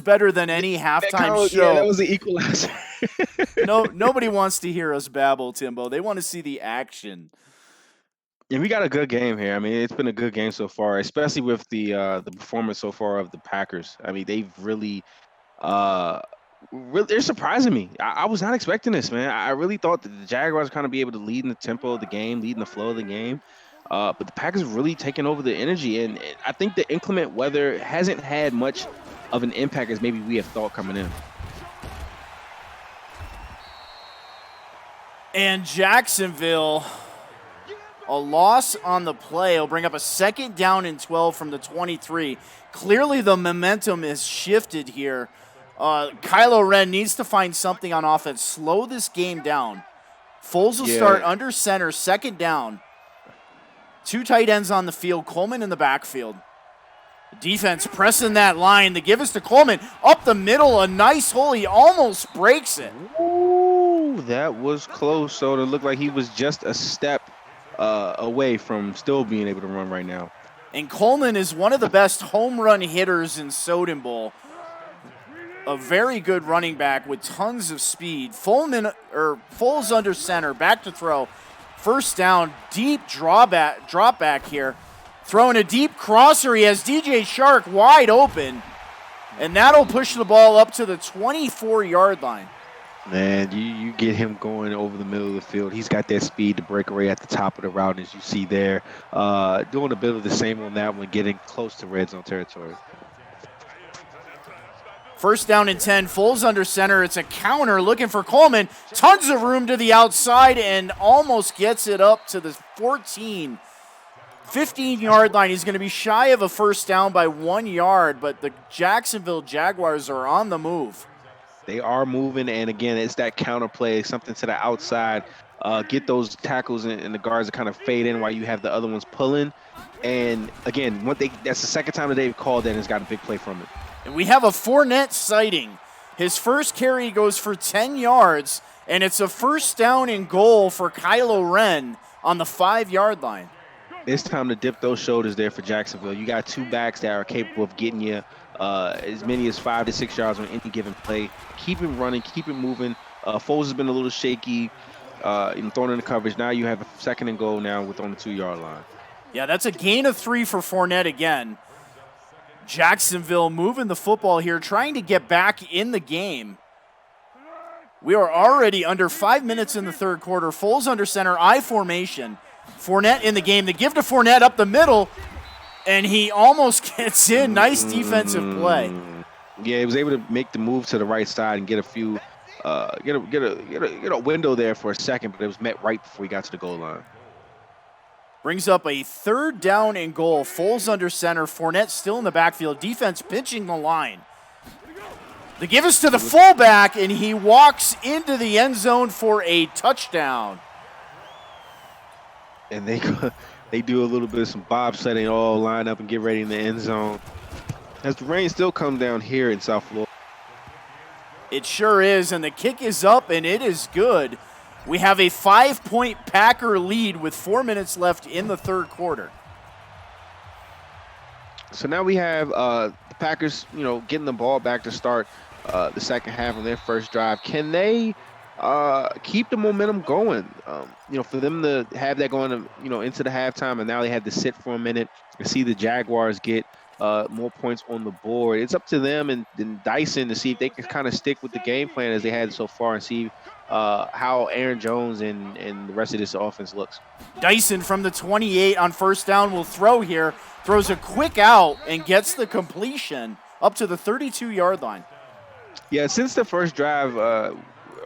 Speaker 2: better than any halftime show.
Speaker 3: Yeah, that was the equalizer.
Speaker 2: Nobody wants to hear us babble, Timbo. They want to see the action.
Speaker 3: Yeah, we got a good game here. I mean, it's been a good game so far, especially with the performance so far of the Packers. I mean, they've really they're surprising me. I was not expecting this, man. I really thought that the Jaguars kind of be able to lead in the tempo of the game, lead in the flow of the game. But the Packers really taking over the energy, and I think the inclement weather hasn't had much of an impact as maybe we have thought coming in.
Speaker 2: And Jacksonville, a loss on the play will bring up a 2nd down and 12 from the 23. Clearly the momentum is shifted here. Kylo Ren needs to find something on offense. Slow this game down. Foles will start under center, 2nd down. 2 tight ends on the field, Coleman in the backfield. Defense pressing that line. They give us to Coleman. Up the middle, a nice hole. He almost breaks it.
Speaker 3: Ooh, that was close. So it looked like he was just a step away from still being able to run right now.
Speaker 2: And Coleman is one of the best home run hitters in Soden Bowl. A very good running back with tons of speed. Foles under center, back to throw. 1st down, deep drop back here. Throwing a deep crosser. He has DJ Shark wide open. And that'll push the ball up to the 24-yard line.
Speaker 3: Man, you get him going over the middle of the field. He's got that speed to break away at the top of the route, as you see there. Doing a bit of the same on that one, getting close to red zone territory.
Speaker 2: 1st down and 10, Foles under center. It's a counter looking for Coleman. Tons of room to the outside and almost gets it up to the 15-yard line. He's going to be shy of a 1st down by 1 yard, but the Jacksonville Jaguars are on the move.
Speaker 3: They are moving, and again, it's that counter play, something to the outside. Get those tackles and the guards to kind of fade in while you have the other ones pulling. And again, that's the 2nd time that they've called in and has got a big play from it.
Speaker 2: And we have a Fournette sighting. His first carry goes for 10 yards, and it's a 1st down and goal for Kylo Ren on the 5-yard line.
Speaker 3: It's time to dip those shoulders there for Jacksonville. You got 2 backs that are capable of getting you as many as 5 to 6 yards on any given play. Keep it running, keep it moving. Foles has been a little shaky, thrown in the coverage. Now you have a 2nd and goal now with on the 2-yard line.
Speaker 2: Yeah, that's a gain of 3 for Fournette again. Jacksonville moving the football here, trying to get back in the game. We are already under 5 minutes in the third quarter. Foles under center, I formation. Fournette in the game. They give to Fournette up the middle, and he almost gets in. Nice defensive play.
Speaker 3: Yeah, he was able to make the move to the right side and get a few, get a window there for a second, but it was met right before he got to the goal line.
Speaker 2: Brings up a 3rd down and goal. Foles under center. Fournette still in the backfield. Defense pinching the line. They give us to the fullback, and he walks into the end zone for a touchdown.
Speaker 3: And they do a little bit of some bobsledding, all line up and get ready in the end zone. As the rain still comes down here in South Florida.
Speaker 2: It sure is, and the kick is up, and it is good. We have a 5-point Packer lead with 4 minutes left in the third quarter.
Speaker 3: So now we have the Packers, getting the ball back to start the second half of their first drive. Can they keep the momentum going? For them to have that going, into the halftime, and now they had to sit for a minute and see the Jaguars get more points on the board. It's up to them and Dyson to see if they can kind of stick with the game plan as they had so far and see how Aaron Jones and the rest of this offense looks.
Speaker 2: Dyson from the 28 on first down will throw here. Throws a quick out and gets the completion up to the 32-yard line.
Speaker 3: Yeah, since the first drive,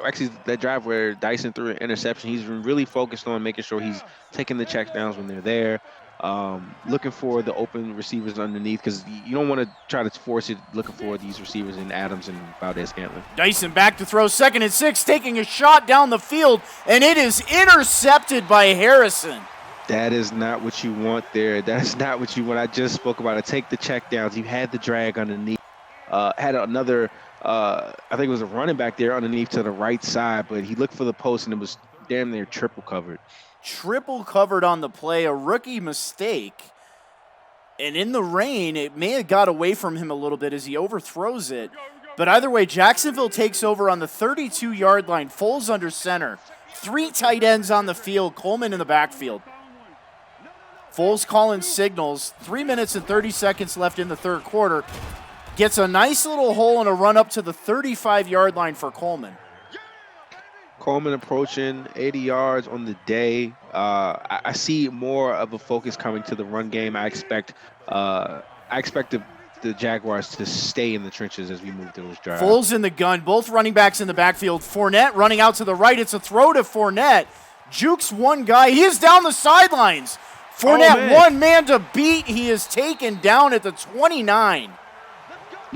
Speaker 3: actually that drive where Dyson threw an interception, he's been really focused on making sure he's taking the checkdowns when they're there, looking for the open receivers underneath, because you don't want to try to force it looking for these receivers in Adams and Valdez-Scantling.
Speaker 2: Dyson back to throw, 2nd and 6, taking a shot down the field, and it is intercepted by Harrison.
Speaker 3: That is not what you want there. That's not what you want. I just spoke about it. Take the checkdowns. You had the drag underneath. Had another, I think it was a running back there underneath to the right side, but he looked for the post, and it was damn near triple covered.
Speaker 2: Triple covered on the play, a rookie mistake. And in the rain, it may have got away from him a little bit as he overthrows it. But either way, Jacksonville takes over on the 32-yard line. Foles under center. 3 tight ends on the field. Coleman in the backfield. Foles calling signals. 3 minutes and 30 seconds left in the third quarter. Gets a nice little hole and a run up to the 35-yard line for Coleman.
Speaker 3: Coleman approaching 80 yards on the day. I see more of a focus coming to the run game. I expect the Jaguars to stay in the trenches as we move through this drive.
Speaker 2: Foles in the gun, both running backs in the backfield. Fournette running out to the right. It's a throw to Fournette. Jukes one guy. He is down the sidelines. Fournette, one man to beat. He is taken down at the 29.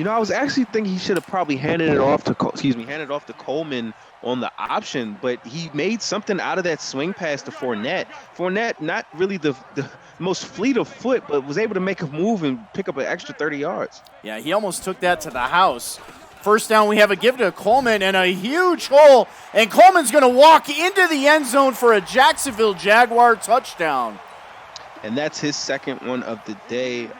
Speaker 3: I was actually thinking he should have probably handed it off to Coleman on the option, but he made something out of that swing pass to Fournette. Fournette, not really the most fleet of foot, but was able to make a move and pick up an extra 30 yards.
Speaker 2: Yeah, he almost took that to the house. First down, we have a give to Coleman and a huge hole, and Coleman's going to walk into the end zone for a Jacksonville Jaguar touchdown.
Speaker 3: And that's his second one of the day,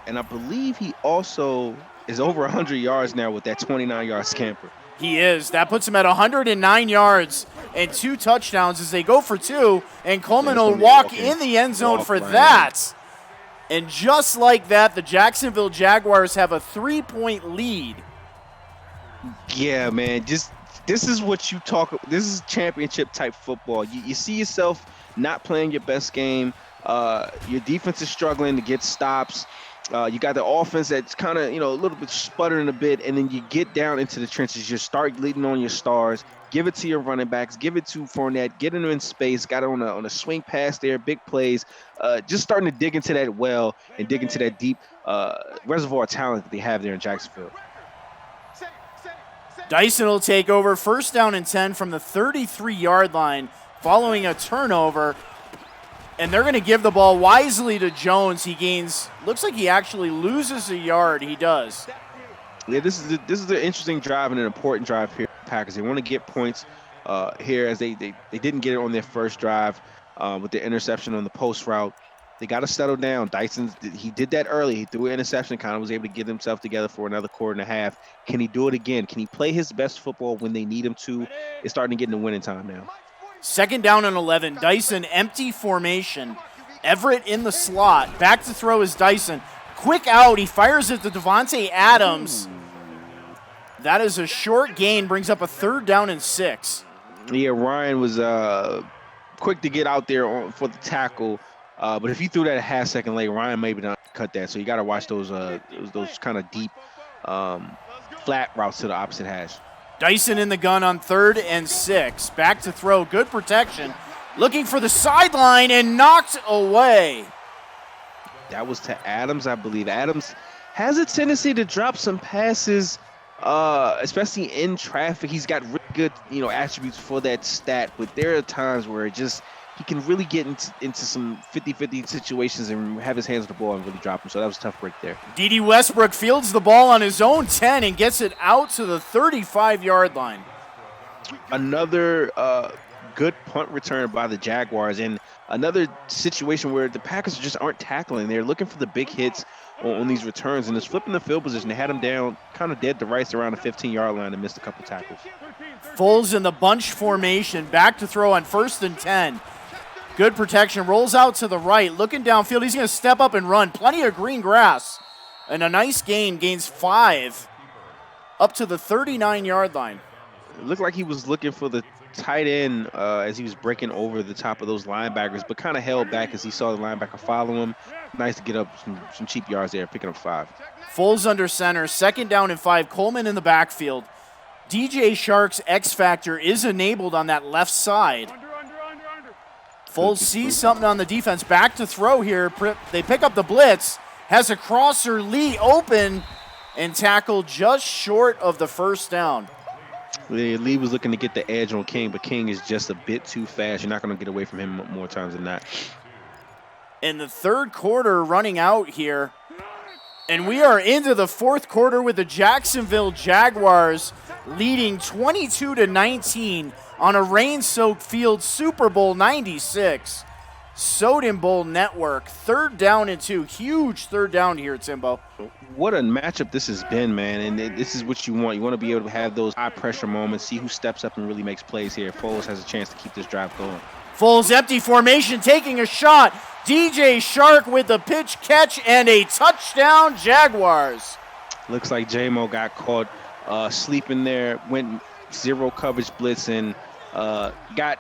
Speaker 3: and I believe he also is over 100 yards now with that 29-yard scamper.
Speaker 2: He is. That puts him at 109 yards and 2 touchdowns as they go for 2, and Coleman will walk in the end zone for that. And just like that, the Jacksonville Jaguars have a 3-point lead.
Speaker 3: Yeah, man. This is what you talk. This is championship type football. You see yourself not playing your best game. Your defense is struggling to get stops. You got the offense that's kind of, a little bit sputtering a bit, and then you get down into the trenches. You start leading on your stars. Give it to your running backs. Give it to Fournette. Get him in space. Got it on a swing pass there. Big plays. Just starting to dig into that well and dig into that deep reservoir of talent that they have there in Jacksonville.
Speaker 2: Dyson will take over, first down and 10 from the 33-yard line following a turnover. And they're going to give the ball wisely to Jones. He gains, looks like he actually loses a yard. He does.
Speaker 3: Yeah, this is an interesting drive and an important drive here. Packers, they want to get points here as they didn't get it on their first drive with the interception on the post route. They got to settle down. Dyson, he did that early. He threw an interception, kind of was able to get himself together for another quarter and a half. Can he do it again? Can he play his best football when they need him to? It's starting to get in the winning time now.
Speaker 2: Second down and 11. Dyson, empty formation. Everett in the slot. Back to throw is Dyson. Quick out. He fires it to Devontae Adams. That is a short gain. Brings up a 3rd down and 6.
Speaker 3: Yeah, Ryan was quick to get out there for the tackle. But if you threw that a half second late, Ryan maybe not cut that. So you got to watch those kind of deep flat routes to the opposite hash.
Speaker 2: Dyson in the gun on 3rd and 6. Back to throw. Good protection. Looking for the sideline and knocked away.
Speaker 3: That was to Adams, I believe. Adams has a tendency to drop some passes, especially in traffic. He's got really good, attributes for that stat, but there are times where he can really get into some 50-50 situations and have his hands on the ball and really drop him. So that was a tough break there.
Speaker 2: D.D. Westbrook fields the ball on his own 10 and gets it out to the 35-yard line.
Speaker 3: Another good punt return by the Jaguars, and another situation where the Packers just aren't tackling. They're looking for the big hits on these returns, and it's flipping the field position. They had him down kind of dead to rights around the 15-yard line and missed a couple tackles.
Speaker 2: Foles in the bunch formation. Back to throw on 1st and 10. Good protection. Rolls out to the right. Looking downfield. He's going to step up and run. Plenty of green grass. And a nice gain. Gains 5 up to the 39-yard line.
Speaker 3: It looked like he was looking for the tight end as he was breaking over the top of those linebackers, but kind of held back as he saw the linebacker follow him. Nice to get up some cheap yards there, picking up 5.
Speaker 2: Foles under center. 2nd down and 5. Coleman in the backfield. DJ Shark's X Factor is enabled on that left side. Foles sees something on the defense. Back to throw here. They pick up the blitz. Has a crosser. Lee open and tackled just short of the 1st down.
Speaker 3: Lee was looking to get the edge on King, but King is just a bit too fast. You're not going to get away from him more times than not.
Speaker 2: In the 3rd quarter running out here. And we are into the 4th quarter with the Jacksonville Jaguars leading 22-19 on a rain-soaked field. Super Bowl 96. Soden Bowl Network. 3rd down and 2. Huge 3rd down here, Timbo.
Speaker 3: What a matchup this has been, man. And this is what you want. You want to be able to have those high-pressure moments, see who steps up and really makes plays here. Foles has a chance to keep this drive going.
Speaker 2: Foles empty formation, taking a shot. DJ Shark with the pitch catch and a touchdown, Jaguars.
Speaker 3: Looks like J-Mo got caught sleeping there, went zero coverage blitz, and got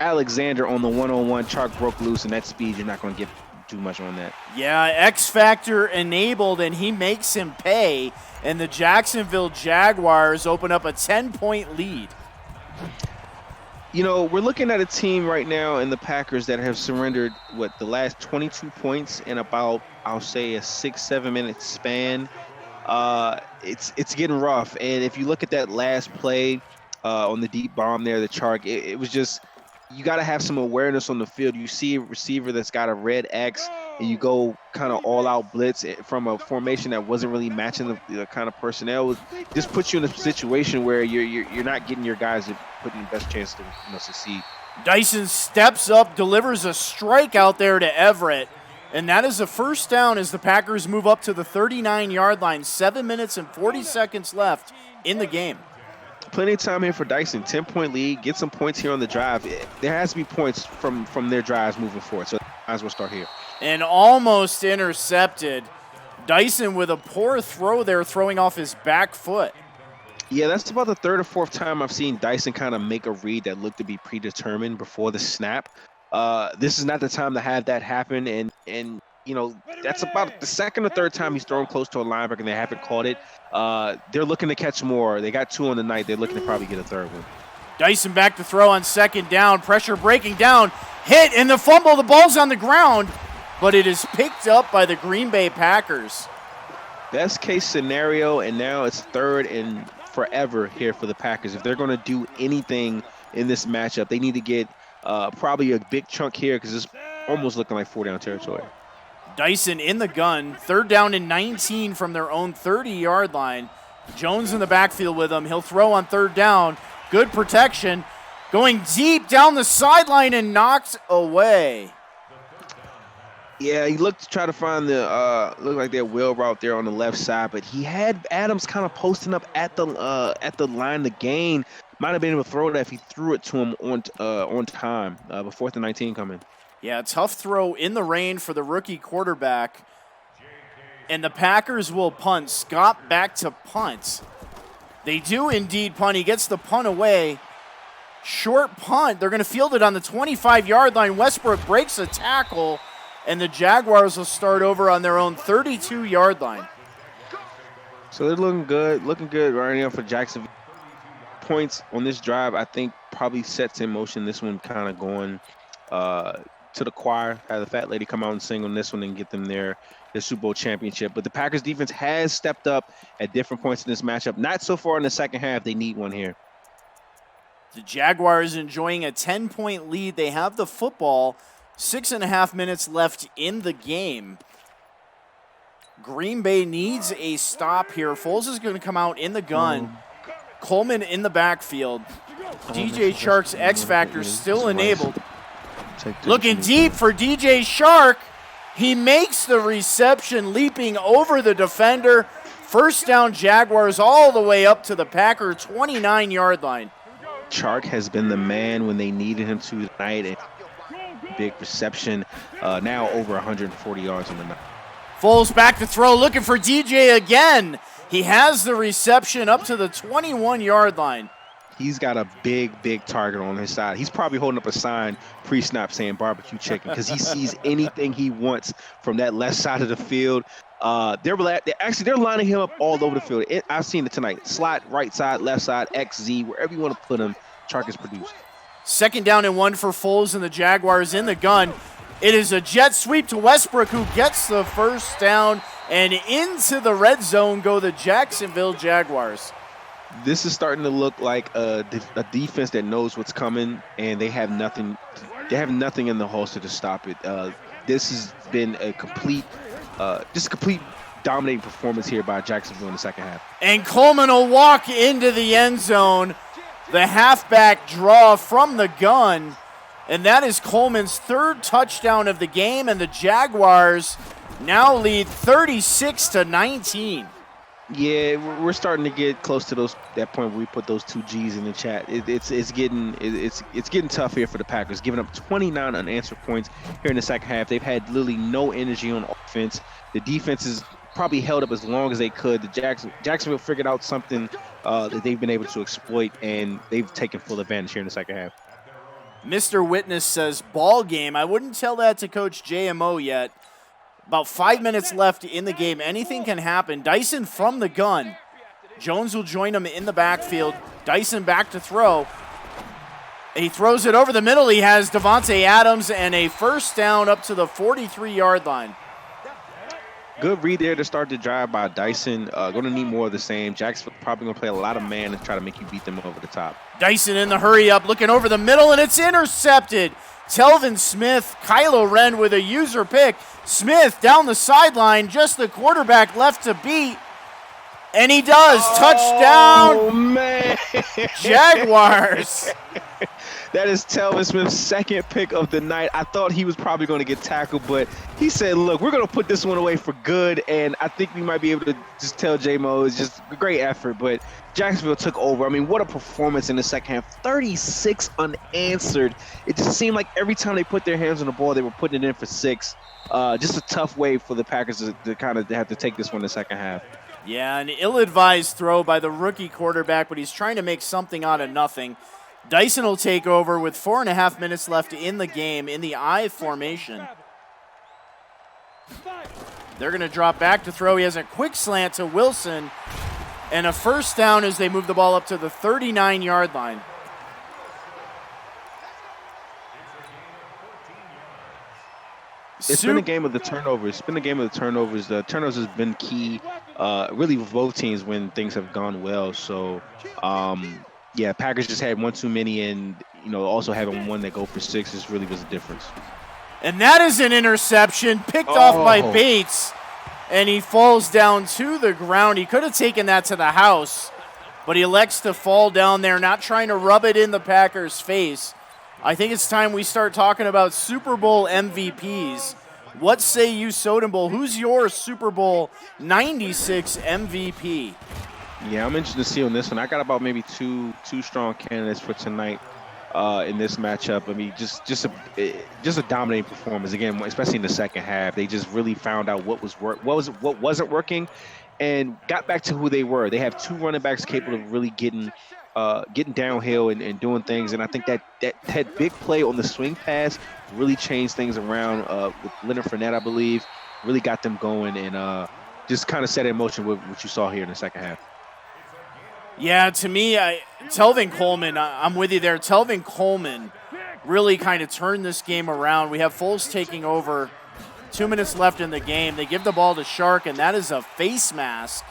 Speaker 3: Alexander on the one-on-one. Chark broke loose, and that speed, you're not going to get too much on that.
Speaker 2: Yeah, X Factor enabled, and he makes him pay, and the Jacksonville Jaguars open up a 10-point lead.
Speaker 3: We're looking at a team right now in the Packers that have surrendered, the last 22 points in about, I'll say, a 6-7 minute span. It's getting rough. And if you look at that last play on the deep bomb there, the Chark, it was just, you got to have some awareness on the field. You see a receiver that's got a red X, and you go kind of all-out blitz from a formation that wasn't really matching the kind of personnel. Just puts you in a situation where you're not getting your guys to put in the best chance to succeed.
Speaker 2: Dyson steps up, delivers a strike out there to Everett, and that is a 1st down as the Packers move up to the 39-yard line. 7 minutes and 40 seconds left in the game.
Speaker 3: Plenty of time here for Dyson. 10-point lead. Get some points here on the drive. There has to be points from their drives moving forward, so might as well start here.
Speaker 2: And almost intercepted. Dyson with a poor throw there, throwing off his back foot.
Speaker 3: Yeah, that's about the 3rd or 4th time I've seen Dyson kind of make a read that looked to be predetermined before the snap. This is not the time to have that happen, and that's about the 2nd or 3rd time he's thrown close to a linebacker and they haven't caught it. They're looking to catch more. They got 2 on the night. They're looking to probably get a 3rd one.
Speaker 2: Dyson back to throw on 2nd down. Pressure breaking down. Hit in the fumble. The ball's on the ground, but it is picked up by the Green Bay Packers.
Speaker 3: Best case scenario, and now it's 3rd and forever here for the Packers. If they're going to do anything in this matchup, they need to get probably a big chunk here because it's almost looking like 4-down territory.
Speaker 2: Dyson in the gun. 3rd down and 19 from their own 30-yard line. Jones in the backfield with him. He'll throw on 3rd down. Good protection. Going deep down the sideline and knocked away.
Speaker 3: Yeah, he looked to try to find looked like their wheel route there on the left side, but he had Adams kind of posting up at the line to gain. Might have been able to throw that if he threw it to him on time before the 19 coming.
Speaker 2: Yeah, tough throw in the rain for the rookie quarterback. And the Packers will punt. Scott back to punt. They do indeed punt. He gets the punt away. Short punt. They're going to field it on the 25-yard line. Westbrook breaks a tackle, and the Jaguars will start over on their own 32-yard line.
Speaker 3: So they're looking good right now for Jacksonville. Points on this drive, I think, probably sets in motion this one kind of going to the choir. Have the fat lady come out and sing on this one and get them their Super Bowl championship. But the Packers defense has stepped up at different points in this matchup. Not so far in the second half. They need one here.
Speaker 2: The Jaguars enjoying a 10-point lead. They have the football. 6.5 minutes left in the game. Green Bay needs a stop here. Foles is going to come out in the gun. Coleman in the backfield. DJ Shark's X Factor still enabled. Looking deep for DJ Shark. He makes the reception, leaping over the defender. First down, Jaguars all the way up to the Packer 29-yard line.
Speaker 3: Chark has been the man when they needed him to tonight. And big reception, now over 140 yards on the night.
Speaker 2: Foles back to throw, looking for DJ again. He has the reception up to the 21-yard line.
Speaker 3: He's got a big target on his side. He's probably holding up a sign pre-snap saying barbecue chicken because he sees anything he wants from that left side of the field. They're lining him up all over the field. I've seen it tonight. Slot, right side, left side, X, Z, wherever you want to put him, Chark is produced.
Speaker 2: 2nd down and 1 for Foles and the Jaguars in the gun. It is a jet sweep to Westbrook, who gets the first down, and into the red zone go the Jacksonville Jaguars.
Speaker 3: This is starting to look like a defense that knows what's coming, and they have nothing. They have nothing in the holster to stop it. This has been a complete dominating performance here by Jacksonville in the second half.
Speaker 2: And Coleman will walk into the end zone. The halfback draw from the gun, and that is Coleman's 3rd touchdown of the game, and the Jaguars now lead 36-19.
Speaker 3: Yeah, we're starting to get close to that point where we put those 2 G's in the chat. It's getting tough here for the Packers, giving up 29 unanswered points here in the second half. They've had literally no energy on offense. The defense is probably held up as long as they could. Jacksonville figured out something that they've been able to exploit, and they've taken full advantage here in the second half.
Speaker 2: Mr. Witness says ball game. I wouldn't tell that to Coach JMO yet. About 5 minutes left in the game. Anything can happen. Dyson from the gun. Jones will join him in the backfield. Dyson back to throw. He throws it over the middle. He has Davante Adams and a first down up to the 43-yard line.
Speaker 3: Good read there to start the drive by Dyson. Going to need more of the same. Jacksonville probably going to play a lot of man and try to make you beat them over the top.
Speaker 2: Dyson in the hurry up, looking over the middle, and it's intercepted. Telvin Smith, Kylo Ren with a user pick. Smith down the sideline, just the quarterback left to beat. And he does. Touchdown.
Speaker 3: Oh, man.
Speaker 2: Jaguars.
Speaker 3: That is Telvin Smith's 2nd pick of the night. I thought he was probably going to get tackled, but he said, look, we're going to put this one away for good. And I think we might be able to just tell J-Mo it's just a great effort. But Jacksonville took over. I mean, what a performance in the second half. 36 unanswered. It just seemed like every time they put their hands on the ball, they were putting it in for 6. Just a tough way for the Packers to kind of have to take this one in the second half.
Speaker 2: Yeah, an ill-advised throw by the rookie quarterback, but he's trying to make something out of nothing. Dyson will take over with 4.5 minutes left in the game in the I formation. They're going to drop back to throw. He has a quick slant to Wilson, and a first down as they move the ball up to the 39-yard line.
Speaker 3: It's been a game of the turnovers. The turnovers has been key, really, with both teams when things have gone well. So, yeah, Packers just had one too many, and also having one that go for 6 really was a difference.
Speaker 2: And that is an interception picked off by Bates, and he falls down to the ground. He could have taken that to the house, but he elects to fall down there, not trying to rub it in the Packers' face. I think it's time we start talking about Super Bowl MVPs. What say you, Soden Bowl? Who's your Super Bowl 96 MVP?
Speaker 3: Yeah, I'm interested to see on this one. I got about maybe two strong candidates for tonight. in this matchup. I mean, just a dominating performance again, especially in the second half. They just really found out what wasn't working, and got back to who they were. They have two running backs capable of really getting downhill and doing things. And I think that big play on the swing pass really changed things around with Leonard Fournette, I believe, really got them going and just kind of set in motion with what you saw here in the second half.
Speaker 2: Yeah, to me, Telvin Coleman, I'm with you there. Telvin Coleman really kind of turned this game around. We have Foles taking over. 2 minutes left in the game. They give the ball to Shark, and that is a face mask.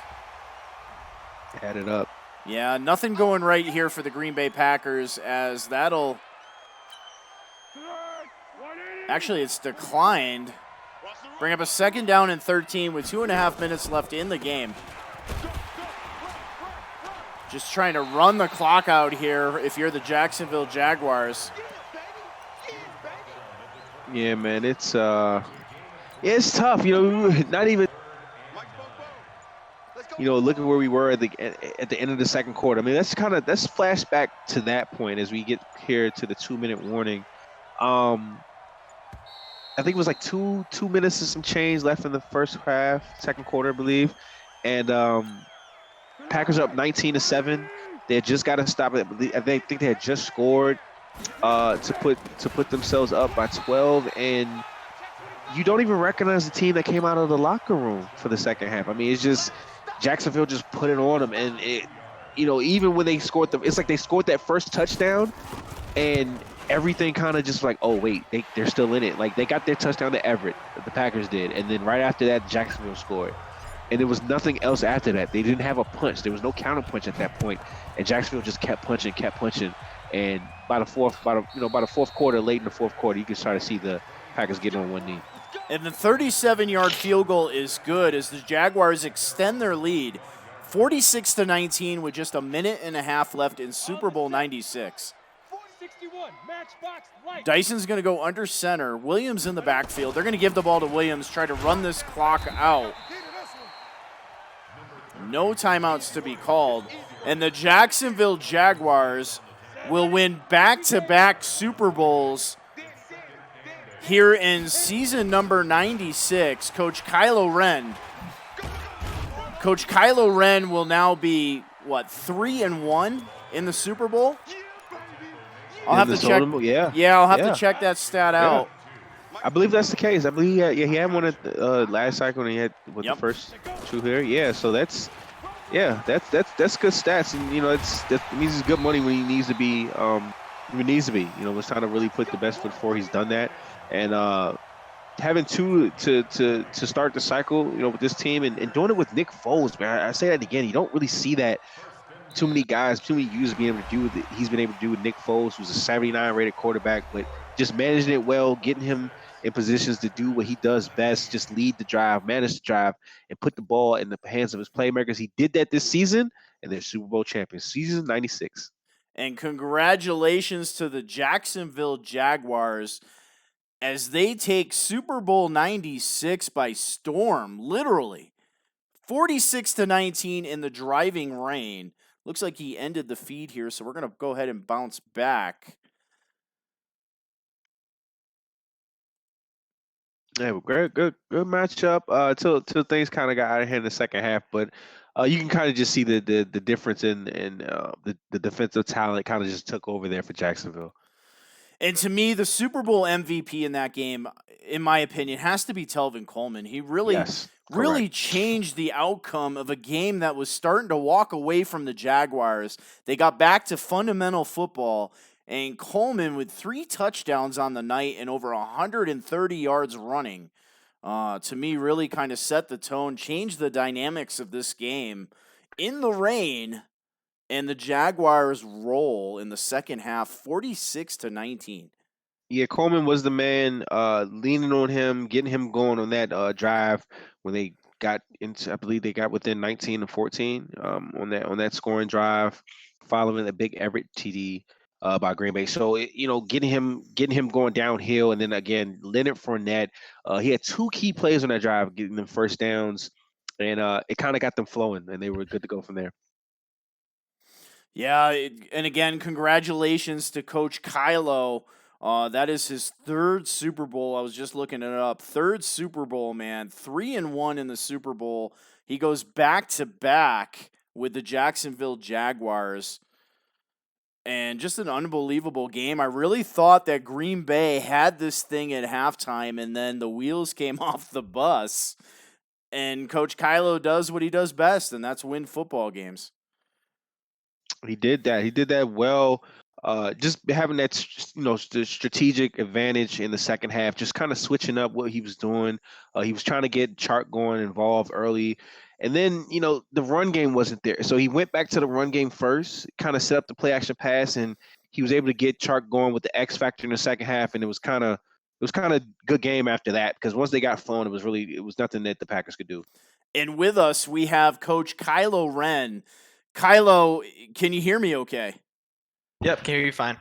Speaker 3: Add it up.
Speaker 2: Yeah, nothing going right here for the Green Bay Packers as that'll... Actually, it's declined. Bring up a 2nd down and 13 with 2.5 minutes left in the game. Just trying to run the clock out here if you're the Jacksonville Jaguars.
Speaker 3: Yeah, man, it's tough. Not even. Look at where we were at the end of the second quarter. I mean, that's flashback to that point as we get here to the 2-minute warning. I think it was like two minutes and some change left in the second quarter, I believe, and Packers up 19-7. They had just got to stop it. I think they had just scored to put themselves up by 12, and you don't even recognize the team that came out of the locker room for the second half. I mean, it's just Jacksonville just put it on them, and even when they scored it's like they scored that first touchdown, and everything kind of just like, oh wait, they're still in it. Like they got their touchdown to Everett, the Packers did, and then right after that, Jacksonville scored. And there was nothing else after that. They didn't have a punch. There was no counter punch at that point. And Jacksonville just kept punching. And by the fourth quarter, late in the fourth quarter, you can start to see the Packers getting on one knee.
Speaker 2: And the 37-yard field goal is good as the Jaguars extend their lead, 46-19 with just a minute and a half left in Super Bowl 96. Dyson's going to go under center. Williams in the backfield. They're going to give the ball to Williams, try to run this clock out. No timeouts to be called. And the Jacksonville Jaguars will win back-to-back Super Bowls here in season number 96. Coach Kylo Ren will now be, 3-1 in the Super Bowl? I'll have to check. I'll have to check that stat out.
Speaker 3: I believe that's the case. I believe he had one at the last cycle, and he had the first two here. Yeah, so that's good stats, and that means it's good money when he needs to be. Was trying to really put the best foot forward. He's done that, and having two to start the cycle, with this team, and doing it with Nick Foles, man. I say that again. You don't really see that. Too many users being able to do what he's been able to do with Nick Foles, who's a 79 rated quarterback, but just managing it well, getting him in positions to do what he does best, just lead the drive, manage the drive, and put the ball in the hands of his playmakers. He did that this season, and they're Super Bowl champions. Season 96.
Speaker 2: And congratulations to the Jacksonville Jaguars as they take Super Bowl 96 by storm, literally. 46-19 in the driving rain. Looks like he ended the feed here, so we're going to go ahead and bounce back.
Speaker 3: Yeah, good matchup. Till things kind of got out of hand in the second half, but you can kind of just see the difference in the defensive talent kind of just took over there for Jacksonville.
Speaker 2: And to me, the Super Bowl MVP in that game, in my opinion, has to be Telvin Coleman. He really changed the outcome of a game that was starting to walk away from the Jaguars. They got back to fundamental football, and Coleman with 3 touchdowns on the night and over 130 yards running, to me, really kind of set the tone, changed the dynamics of this game in the rain. And the Jaguars roll in the second half, 46-19.
Speaker 3: Yeah, Coleman was the man, leaning on him, getting him going on that drive when they got into. I believe they got within 19-14 on that scoring drive, following the big Everett TD by Green Bay. So getting him going downhill, and then again Leonard Fournette. He had 2 key plays on that drive, getting them first downs, and it kind of got them flowing, and they were good to go from there.
Speaker 2: Yeah, and again, congratulations to Coach Kylo. That is his third Super Bowl. I was just looking it up. Third Super Bowl, man. 3-1 in the Super Bowl. He goes back to back with the Jacksonville Jaguars. And just an unbelievable game. I really thought that Green Bay had this thing at halftime, and then the wheels came off the bus. And Coach Kylo does what he does best, and that's win football games.
Speaker 3: He did that. He did that well. Just having that, strategic advantage in the second half, just kind of switching up what he was doing. He was trying to get Chark going involved early, and then the run game wasn't there, so he went back to the run game first, kind of set up the play action pass, and he was able to get Chark going with the X factor in the second half, and it was kind of good game after that because once they got flowing, it was nothing that the Packers could do.
Speaker 2: And with us, we have Coach Kylo Ren. Kylo, can you hear me okay?
Speaker 4: Yep, can hear you fine.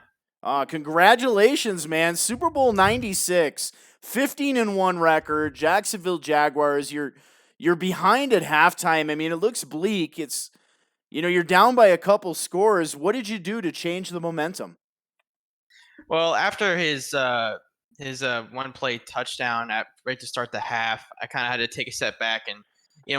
Speaker 2: Congratulations, man. Super Bowl 96, 15-1 record, Jacksonville Jaguars. You're behind at halftime. I mean, it looks bleak. It's you're down by a couple scores. What did you do to change the momentum?
Speaker 4: Well, after his one play touchdown right to start the half, I kind of had to take a step back, and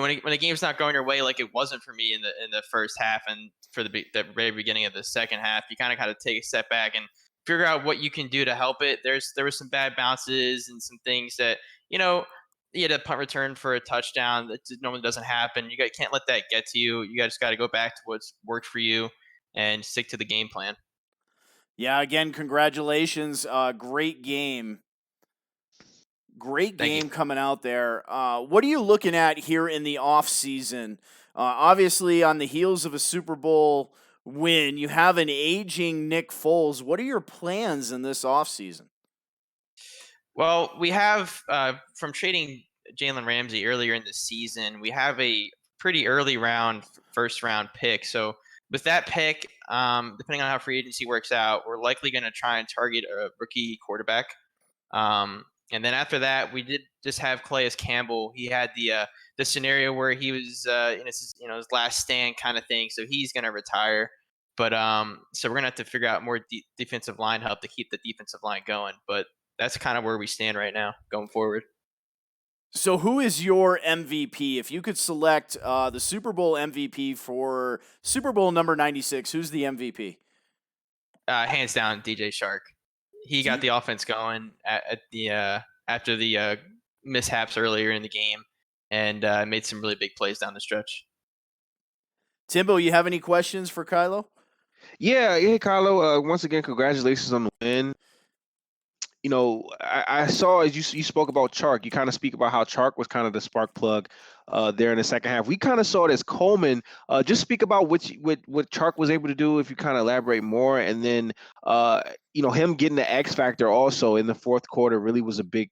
Speaker 4: when the game's not going your way like it wasn't for me in the first half and for the very beginning of the second half, you kind of got to take a step back and figure out what you can do to help it. There was some bad bounces and some things that you had a punt return for a touchdown that normally doesn't happen. Can't let that get to you. You just got to go back to what's worked for you and stick to the game plan.
Speaker 2: Yeah, again, congratulations. Great game. Great game coming out there. What are you looking at here in the offseason? Obviously, on the heels of a Super Bowl win, you have an aging Nick Foles. What are your plans in this offseason?
Speaker 4: Well, we have from trading Jalen Ramsey earlier in the season, we have a pretty early first round pick. So with that pick, depending on how free agency works out, we're likely going to try and target a rookie quarterback. And then after that, we did just have Calais Campbell. He had the scenario where he was in his last stand kind of thing, so he's going to retire. But so we're going to have to figure out more defensive line help to keep the defensive line going. But that's kind of where we stand right now going forward.
Speaker 2: So who is your MVP? If you could select the Super Bowl MVP for Super Bowl number 96, who's the MVP?
Speaker 4: Hands down, DJ Shark. He got the offense going after the mishaps earlier in the game and made some really big plays down the stretch.
Speaker 2: Timbo, you have any questions for Kylo?
Speaker 3: Yeah, Kylo. Once again, congratulations on the win. I saw as you spoke about Chark, you kind of speak about how Chark was kind of the spark plug there in the second half. We kind of saw it as Coleman. Just speak about what Chark was able to do, if you kind of elaborate more, and then him getting the X factor also in the fourth quarter really was a big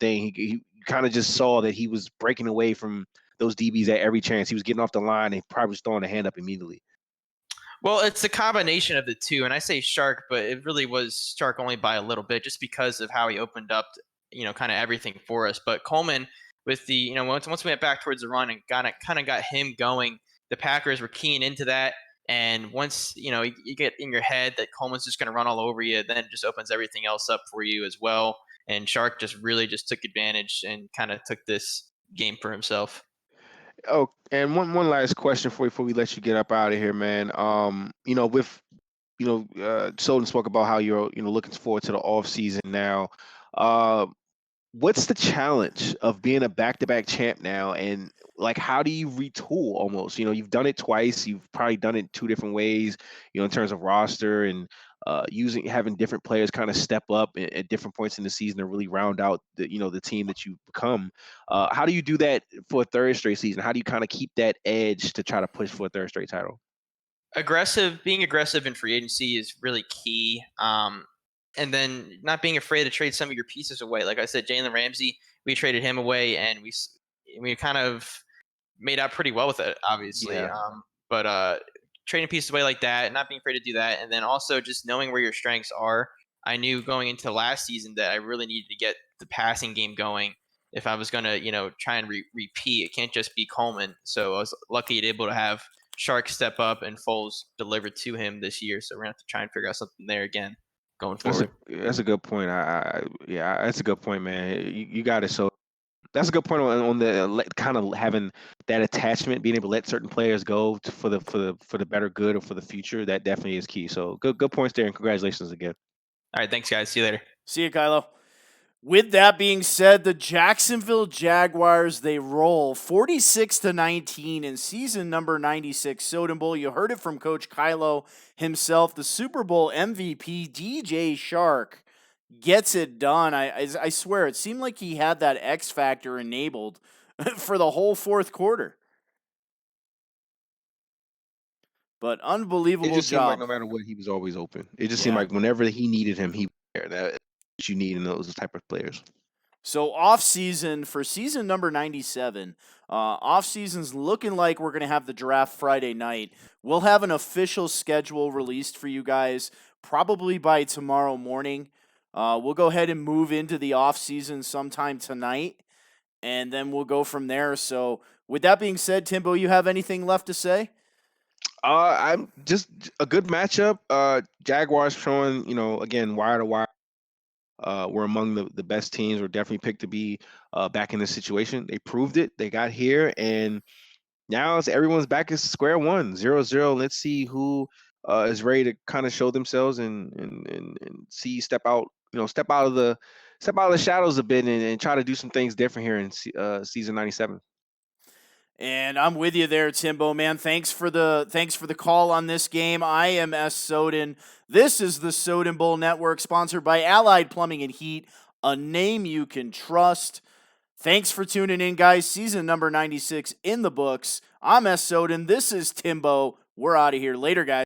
Speaker 3: thing. He kind of just saw that he was breaking away from those DBs at every chance. He was getting off the line and probably was throwing the hand up immediately.
Speaker 4: Well, it's a combination of the two, and I say Shark, but it really was Shark only by a little bit, just because of how he opened up, kind of everything for us. But Coleman, with the, once we went back towards the run and kind of got him going, the Packers were keying into that. And once you get in your head that Coleman's just going to run all over you, then it just opens everything else up for you as well. And Shark just really just took advantage and kind of took this game for himself.
Speaker 3: Oh, and one last question for you before we let you get up out of here, man. Soden spoke about how you're looking forward to the off season now. What's the challenge of being a back-to-back champ now, and like how do you retool almost? You've done it twice. You've probably done it two different ways. In terms of roster and having different players kind of step up at different points in the season to really round out the team that you become. How do you do that for a third straight season? How do you kind of keep that edge to try to push for a third straight title?
Speaker 4: Being aggressive in free agency is really key. And then not being afraid to trade some of your pieces away. Like I said, Jalen Ramsey, we traded him away, and we kind of made out pretty well with it, obviously.
Speaker 3: Yeah.
Speaker 4: But trading pieces away like that, not being afraid to do that, and then also just knowing where your strengths are. I knew going into last season that I really needed to get the passing game going if I was going to, try and repeat. It can't just be Coleman. So I was lucky to be able to have Shark step up and Foles deliver to him this year. So we're going to have to try and figure out something there again going forward.
Speaker 3: That's a good point. Yeah, that's a good point, man. You got it. So that's a good point on the kind of having that attachment, being able to let certain players go for the better good or for the future. That definitely is key. So good points there, and congratulations again.
Speaker 4: All right, thanks guys. See you later.
Speaker 2: See you, Kylo. With that being said, the Jacksonville Jaguars, they roll 46-19 in season number 96 Soden Bowl. You heard it from Coach Kylo himself. The Super Bowl MVP, DJ Shark, gets it done. I swear, it seemed like he had that X factor enabled for the whole fourth quarter. But unbelievable
Speaker 3: It just seemed like
Speaker 2: job.
Speaker 3: no matter what, he was always open. It just seemed like whenever he needed him, he was there. That's what you need in those type of players.
Speaker 2: So off season for season number 97, off season's looking like we're going to have the draft Friday night. We'll have an official schedule released for you guys probably by tomorrow morning. We'll go ahead and move into the off season sometime tonight, and then we'll go from there. So with that being said, Timbo, you have anything left to say?
Speaker 3: I'm just a good matchup. Jaguars showing, again, wire to wire. We're among the best teams. We're definitely picked to be back in this situation. They proved it. They got here, and now everyone's back at square one, 0-0. Let's see who is ready to kind of show themselves and see step out of the shadows a bit and try to do some things different here in season 97.
Speaker 2: And I'm with you there, Timbo, man. Thanks for the call on this game. I am S. Soden. This is the Soden Bowl Network, sponsored by Allied Plumbing and Heat, a name you can trust. Thanks for tuning in, guys. Season number 96 in the books. I'm S. Soden. This is Timbo. We're out of here. Later, guys.